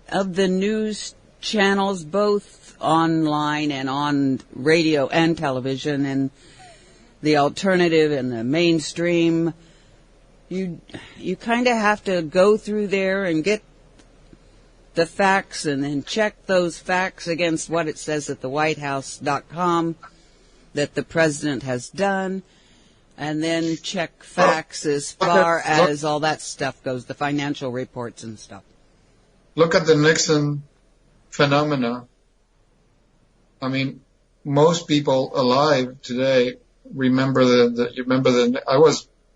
of the news channels, both online and on radio and television, and the alternative and the mainstream, you kind of have to go through there and get the facts and then check those facts against what it says at the WhiteHouse.com that the president has done, and then check facts as far as all that stuff goes, the financial reports and stuff. Look at the Nixon phenomena. I mean, most people alive today remember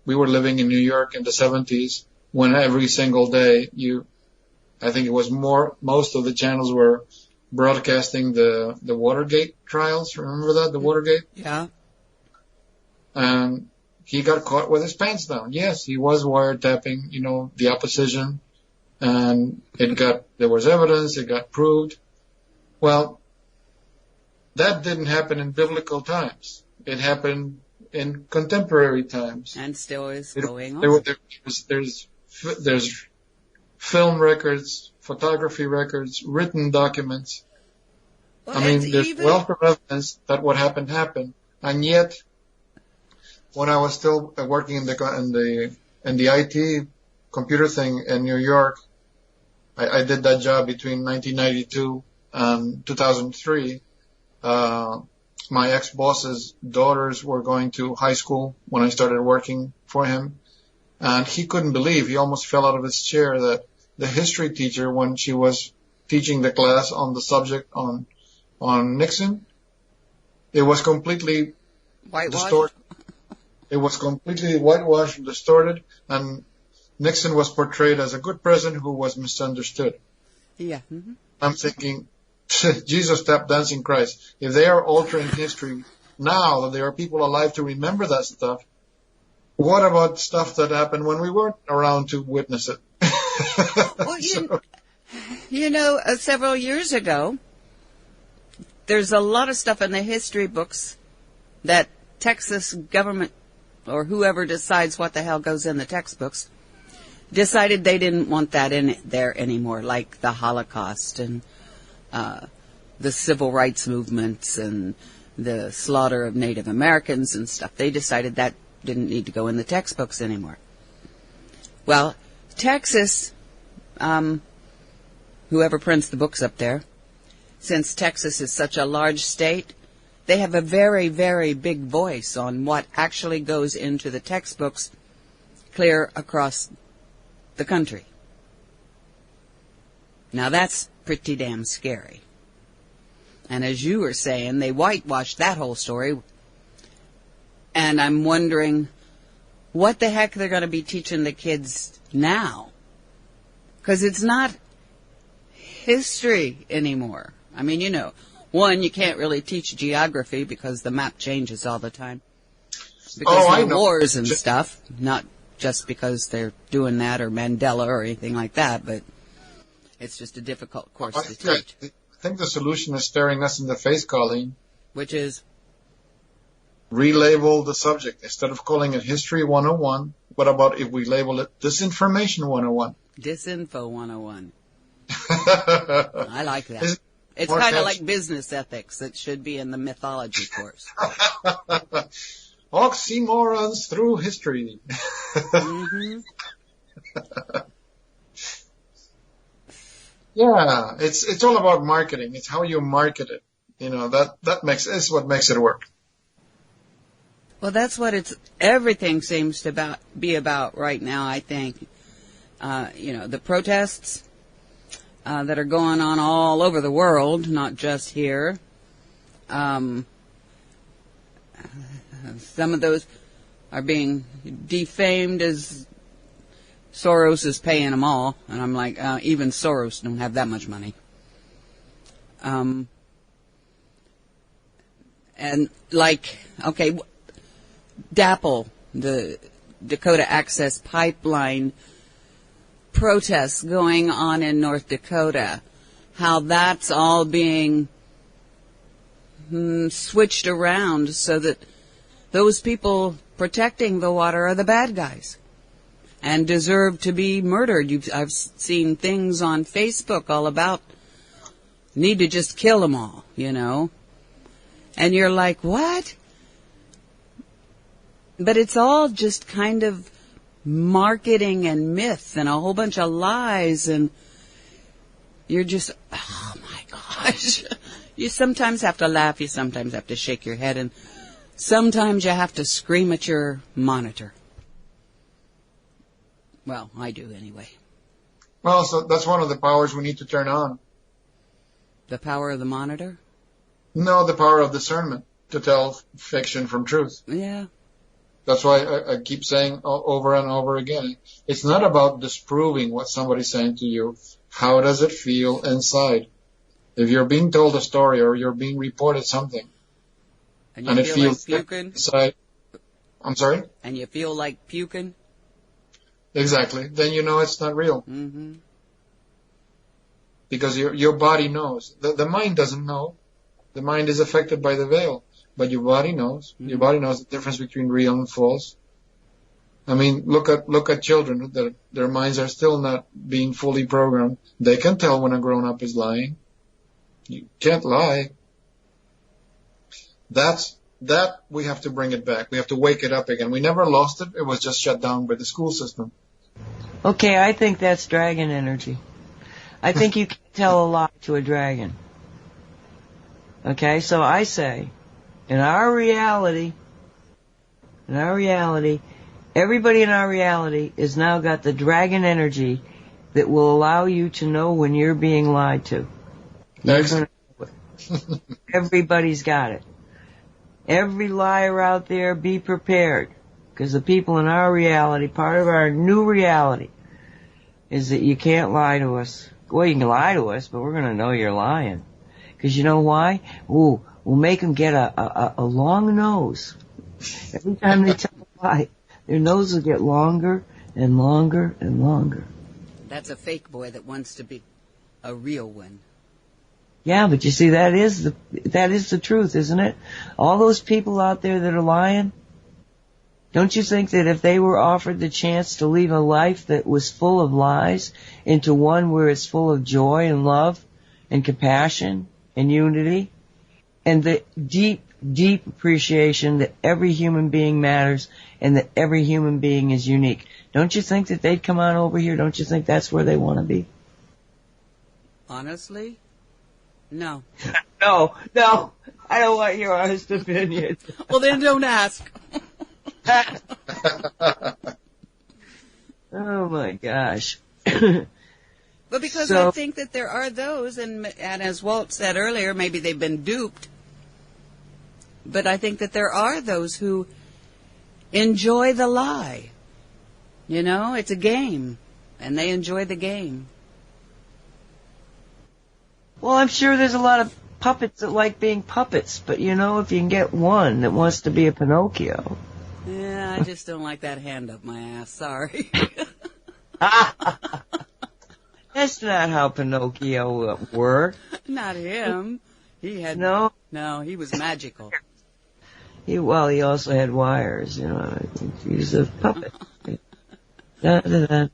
we were living in New York in the 70s when every single day I think it was most of the channels were broadcasting the Watergate trials. Remember that, the Watergate? Yeah. And he got caught with his pants down. Yes, he was wiretapping, the opposition, and there was evidence, it got proved. Well, that didn't happen in biblical times. It happened in contemporary times. And still is going on. There's film records, photography records, written documents. Well, there's wealth of evidence that what happened. And yet, when I was still working in the IT computer thing in New York, I did that job between 1992 and 2003. My ex-boss's daughters were going to high school when I started working for him, and he couldn't believe, he almost fell out of his chair, that the history teacher, when she was teaching the class on the subject on Nixon, it was completely distorted. It was completely whitewashed and distorted, and Nixon was portrayed as a good president who was misunderstood. Yeah. Mm-hmm. I'm thinking, Jesus tap dancing Christ. If they are altering history now, that there are people alive to remember that stuff, what about stuff that happened when we weren't around to witness it? Well, several years ago, there's a lot of stuff in the history books that Texas government, or whoever decides what the hell goes in the textbooks, decided they didn't want that in there anymore, like the Holocaust and the civil rights movements and the slaughter of Native Americans and stuff. They decided that didn't need to go in the textbooks anymore. Well, Texas, whoever prints the books up there, since Texas is such a large state, they have a very, very big voice on what actually goes into the textbooks clear across the country. Now that's pretty damn scary. And as you were saying, they whitewashed that whole story. And I'm wondering what the heck they're going to be teaching the kids now. Because it's not history anymore. I mean, one, you can't really teach geography because the map changes all the time. Because of wars and stuff, not just because they're doing that or Mandela or anything like that, but it's just a difficult course to teach. I think the solution is staring us in the face, Colleen. Which is? Relabel the subject. Instead of calling it History 101, what about if we label it Disinformation 101? Disinfo 101. I like that. It's kind of like business ethics. It should be in the mythology course. Oxymorons through history. Mm-hmm. Yeah, it's all about marketing. It's how you market it. Is what makes it work. Well, that's what everything seems to be about right now, I think. The protests that are going on all over the world, not just here. Some of those are being defamed as Soros is paying them all. And I'm like, even Soros don't have that much money. And DAPL, the Dakota Access Pipeline protests going on in North Dakota, how that's all being switched around so that those people protecting the water are the bad guys and deserve to be murdered. I've seen things on Facebook all about need to just kill them all, And you're like, what? But it's all just kind of marketing and myth and a whole bunch of lies, and you're just, oh my gosh. You sometimes have to laugh, you sometimes have to shake your head, and sometimes you have to scream at your monitor. Well, I do anyway. Well, so that's one of the powers we need to turn on. The power of the monitor? No, the power of discernment to tell fiction from truth. Yeah. That's why I keep saying over and over again, it's not about disproving what somebody's saying to you How does it feel inside? If you're being told a story or you're being reported something, and it feels like puking inside, I'm sorry? And you feel like puking? Exactly. Then you know it's not real. Mm-hmm. Because your body knows. The mind doesn't know. The mind is affected by the veil. But your body knows. Mm-hmm. Your body knows the difference between real and false. I mean, look at children. Their minds are still not being fully programmed. They can tell when a grown-up is lying. You can't lie. That we have to bring it back. We have to wake it up again. We never lost it. It was just shut down by the school system. Okay, I think that's dragon energy. I think you can tell a lie to a dragon. Okay, so I say, in our reality, everybody in our reality has now got the dragon energy that will allow you to know when you're being lied to. Everybody's got it. Every liar out there, be prepared. Because the people in our reality, part of our new reality, is that you can't lie to us. Well, you can lie to us, but we're going to know you're lying. Because you know why? Ooh, we'll make them get a long nose. Every time they tell a lie, their nose will get longer and longer and longer. That's a fake boy that wants to be a real one. Yeah, but you see, that is the truth, isn't it? All those people out there that are lying, don't you think that if they were offered the chance to leave a life that was full of lies into one where it's full of joy and love and compassion and unity and the deep, deep appreciation that every human being matters and that every human being is unique, don't you think that they'd come on over here? Don't you think that's where they want to be? Honestly? No. No, I don't want your honest opinion. Well, then don't ask. Oh my gosh. But because I think that there are those, and as Walt said earlier, maybe they've been duped, but I think that there are those who enjoy the lie. You know, it's a game, and they enjoy the game. Well, I'm sure there's a lot of puppets that like being puppets, but you know, if you can get one that wants to be a Pinocchio. Yeah, I just don't like that hand up my ass, sorry. That's not how Pinocchio worked. Not him. He had no, he was magical. He also had wires, you know. He was a puppet. That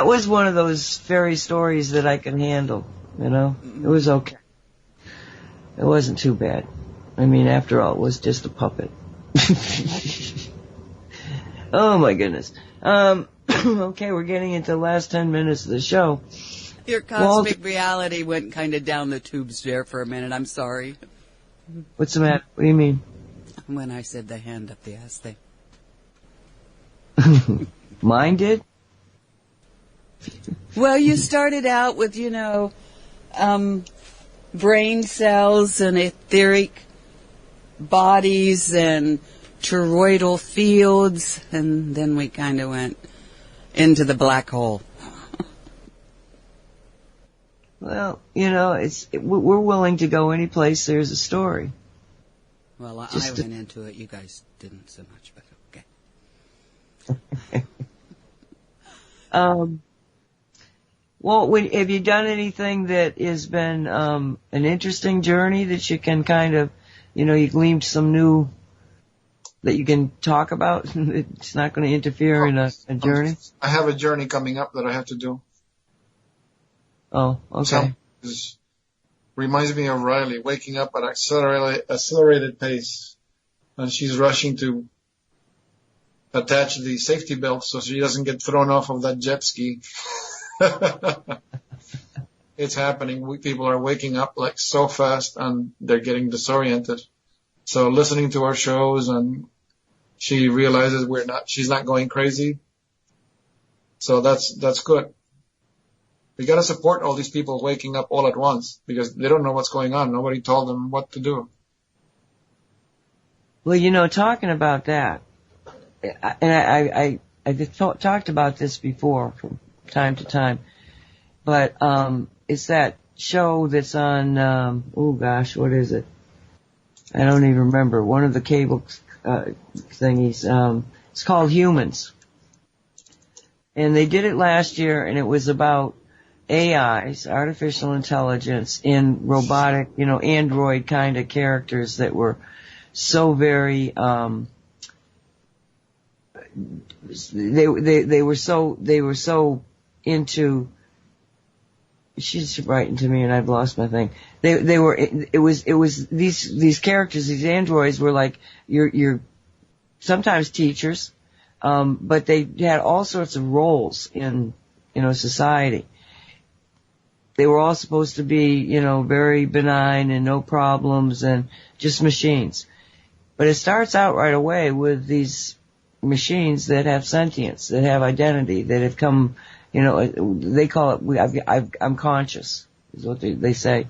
was one of those fairy stories that I could handle, you know. It was okay. It wasn't too bad. I mean, after all, it was just a puppet. Oh my goodness. Okay, we're getting into the last 10 minutes of the show. Your cosmic reality went kind of down the tubes there for a minute. I'm sorry. What's the matter? What do you mean? When I said the hand up the ass thing. Mine did? Well, you started out with, you know, brain cells and etheric bodies and toroidal fields, and then we kind of went into the black hole. Well, you know, we're willing to go any place there's a story. Well, I went into it. You guys didn't so much, but okay. Well, have you done anything that has been an interesting journey that you can kind of, you know, you gleaned some new that you can talk about? It's not going to interfere in a journey? I have a journey coming up that I have to do. Oh, okay. This reminds me of Riley waking up at accelerated pace, and she's rushing to attach the safety belt so she doesn't get thrown off of that jet ski. It's happening. People are waking up like so fast and they're getting disoriented. So listening to our shows, and she realizes she's not going crazy. So that's good. We gotta support all these people waking up all at once because they don't know what's going on. Nobody told them what to do. Well, you know, talking about that, and I talked about this before from time to time. But, it's that show that's on, oh gosh, what is it? I don't even remember. One of the cable, thingies, it's called Humans. And they did it last year, and it was about AIs, artificial intelligence, in robotic, android kind of characters that were so very, they were so into, she's writing to me and I've lost my thing. It was these characters, these androids were like your sometimes teachers, but they had all sorts of roles in, society. They were all supposed to be, very benign and no problems and just machines. But it starts out right away with these machines that have sentience, that have identity, that have come, they call it, I'm conscious, is what they say.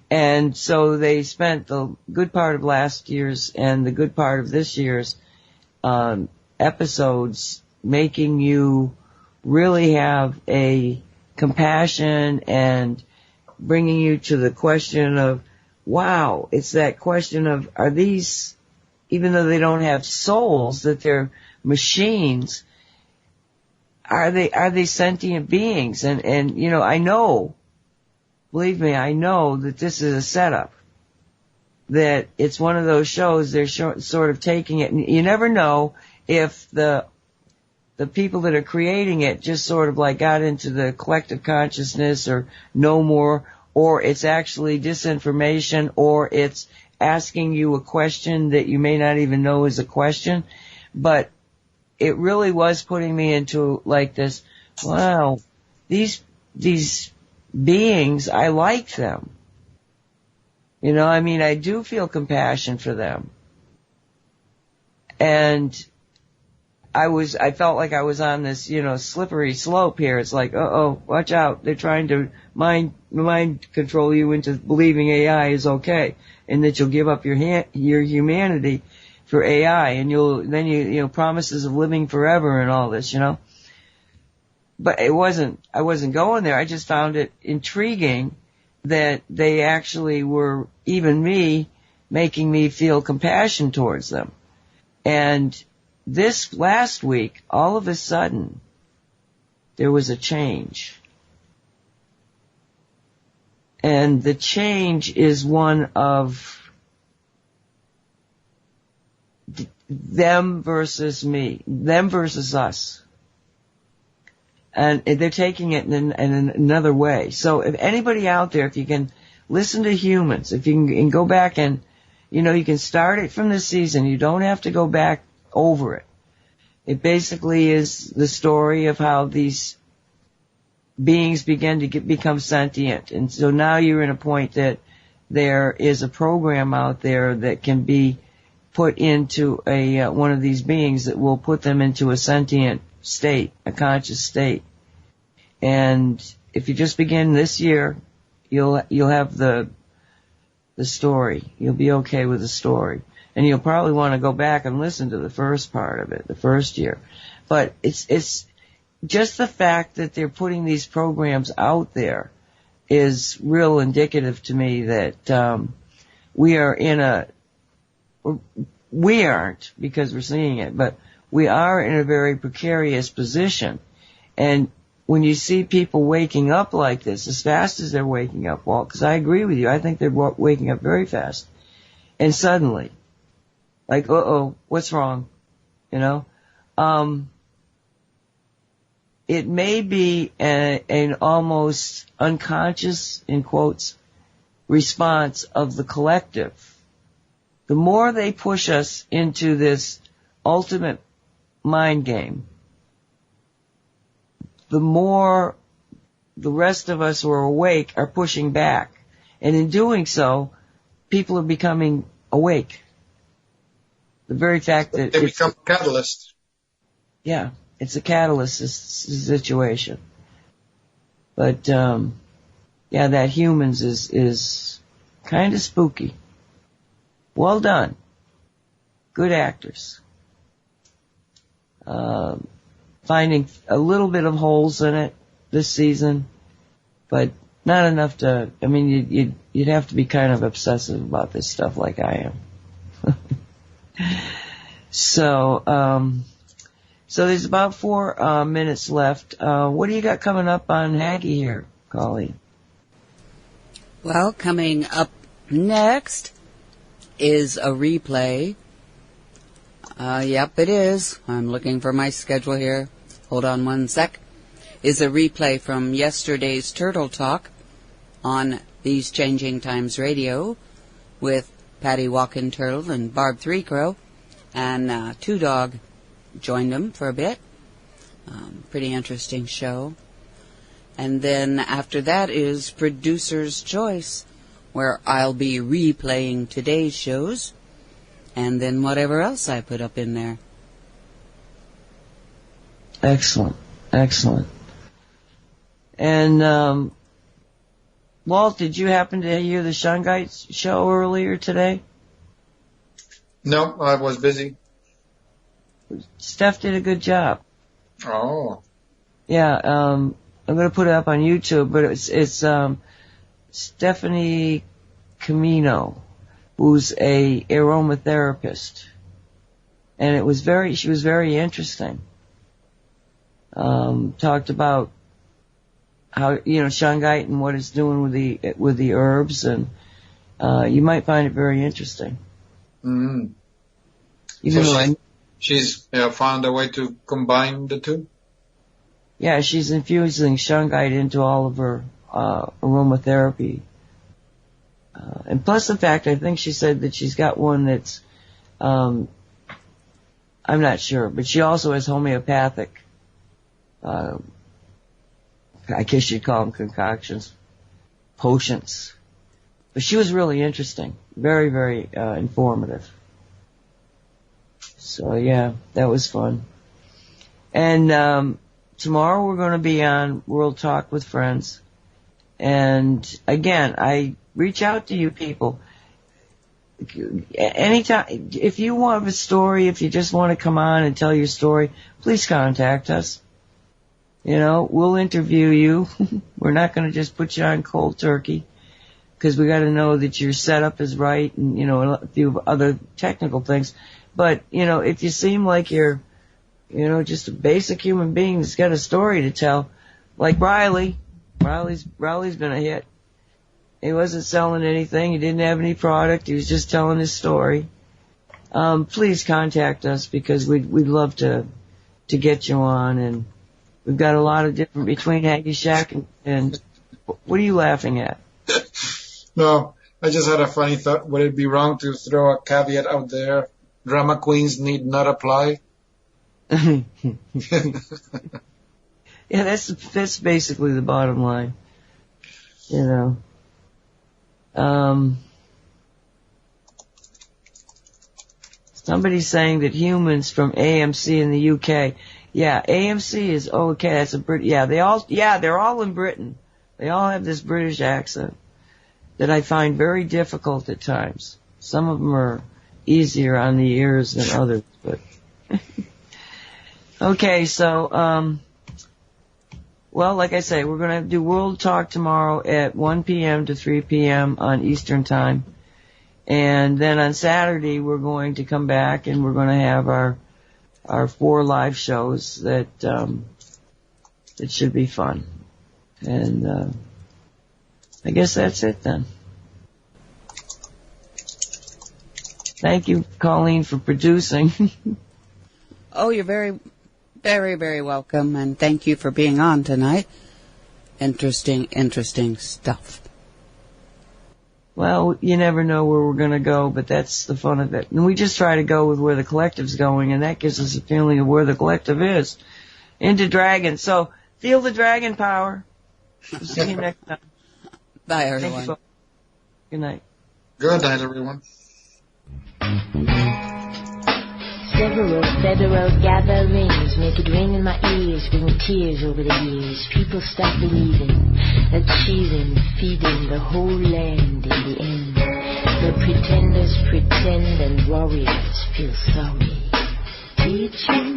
And so they spent the good part of last year's and the good part of this year's, episodes making you really have a compassion and bringing you to the question of, wow, it's that question of, are these, even though they don't have souls, that they're machines, are they sentient beings? And I know, believe me, I know that this is a setup. That it's one of those shows, they're sort of taking it, and you never know if the people that are creating it just sort of like got into the collective consciousness or know more, or it's actually disinformation, or it's asking you a question that you may not even know is a question. But it really was putting me into like this, wow, these beings, I like them. I do feel compassion for them. And I felt like I was on this, slippery slope here. It's like, watch out. They're trying to mind control you into believing AI is okay, and that you'll give up your humanity for AI, and then promises of living forever and all this, But I wasn't going there. I just found it intriguing that they actually were, even me, making me feel compassion towards them. And this last week, all of a sudden, there was a change. And the change is one of them versus me, them versus us. And they're taking it in another way. So if anybody out there, if you can listen to Humans, if you can go back and, you can start it from this season. You don't have to go back over it. It basically is the story of how these beings begin to become sentient. And so now you're in a point that there is a program out there that can be put into one of these beings that will put them into a sentient state, a conscious state. And if you just begin this year, you'll have the story. You'll be okay with the story. And you'll probably want to go back and listen to the first part of it, the first year. But it's just the fact that they're putting these programs out there is real indicative to me that we aren't because we're seeing it, but we are in a very precarious position. And when you see people waking up like this, as fast as they're waking up, Walt, because I agree with you, I think they're waking up very fast. And suddenly, like, what's wrong? It may be an almost unconscious, in quotes, response of the collective. The more they push us into this ultimate mind game, the more the rest of us who are awake are pushing back. And in doing so, people are becoming awake. The very fact that they become a catalyst. Yeah, it's a catalyst situation. But that Humans is kind of spooky. Well done. Good actors. Finding a little bit of holes in it this season, but not enough to, I mean, you'd have to be kind of obsessive about this stuff like I am. So there's about 4 minutes left. What do you got coming up on Haggy here, Colleen? Well, coming up next is a replay. Yep, it is. I'm looking for my schedule here. Hold on one sec. Is a replay from yesterday's Turtle Talk on These Changing Times Radio with Patty Walkin' Turtle and Barb Three Crow, and Two Dog joined them for a bit. Pretty interesting show. And then after that is Producer's Choice, where I'll be replaying today's shows, and then whatever else I put up in there. Excellent. Excellent. And, Walt, did you happen to hear the Shungite show earlier today? No, I was busy. Steph did a good job. Oh. Yeah, I'm gonna put it up on YouTube, but it's Stephanie Camino, who's a aromatherapist. And she was very interesting. Talked about how, Shungite and what it's doing with the herbs, and, you might find it very interesting. Mm-hmm. Even though she's found a way to combine the two? Yeah, she's infusing Shungite into all of her, aromatherapy. And plus the fact, I think she said that she's got one that's, I'm not sure, but she also has homeopathic, I guess you'd call them concoctions, potions. But she was really interesting. Very, very, informative. So yeah, that was fun. And, tomorrow we're going to be on World Talk with Friends. And again, I reach out to you people. Anytime, if you want a story, if you just want to come on and tell your story, please contact us. We'll interview you. We're not going to just put you on cold turkey, because we got to know that your setup is right and, a few other technical things. But, if you seem like you're, just a basic human being that's got a story to tell, like Riley's been a hit. He wasn't selling anything. He didn't have any product. He was just telling his story. Please contact us, because we'd love to get you on. And we've got a lot of different, between Haggy Shack and what are you laughing at? No, I just had a funny thought. Would it be wrong to throw a caveat out there? Drama queens need not apply. Yeah, that's basically the bottom line. Somebody's saying that humans from AMC in the UK. Yeah, AMC is okay. That's a Brit. Yeah, they're all in Britain. They all have this British accent that I find very difficult at times. Some of them are easier on the ears than others, but okay. So, well, like I say, we're going to do World Talk tomorrow at 1 p.m. to 3 p.m. on Eastern Time. And then on Saturday, we're going to come back and we're going to have our 4 live shows that should be fun. And, I guess that's it then. Thank you, Colleen, for producing. Oh, you're very, very, very welcome, and thank you for being on tonight. Interesting stuff. Well, you never know where we're going to go, but that's the fun of it. And we just try to go with where the collective's going, and that gives us a feeling of where the collective is. Into dragon. So, feel the dragon power. We'll see you next time. Bye, everyone. Good night. Good night, everyone. Several federal gatherings make it ring in my ears, bring tears over the years. People stop believing, achieving, feeding the whole land in the end. The pretenders pretend and warriors feel sorry. Teaching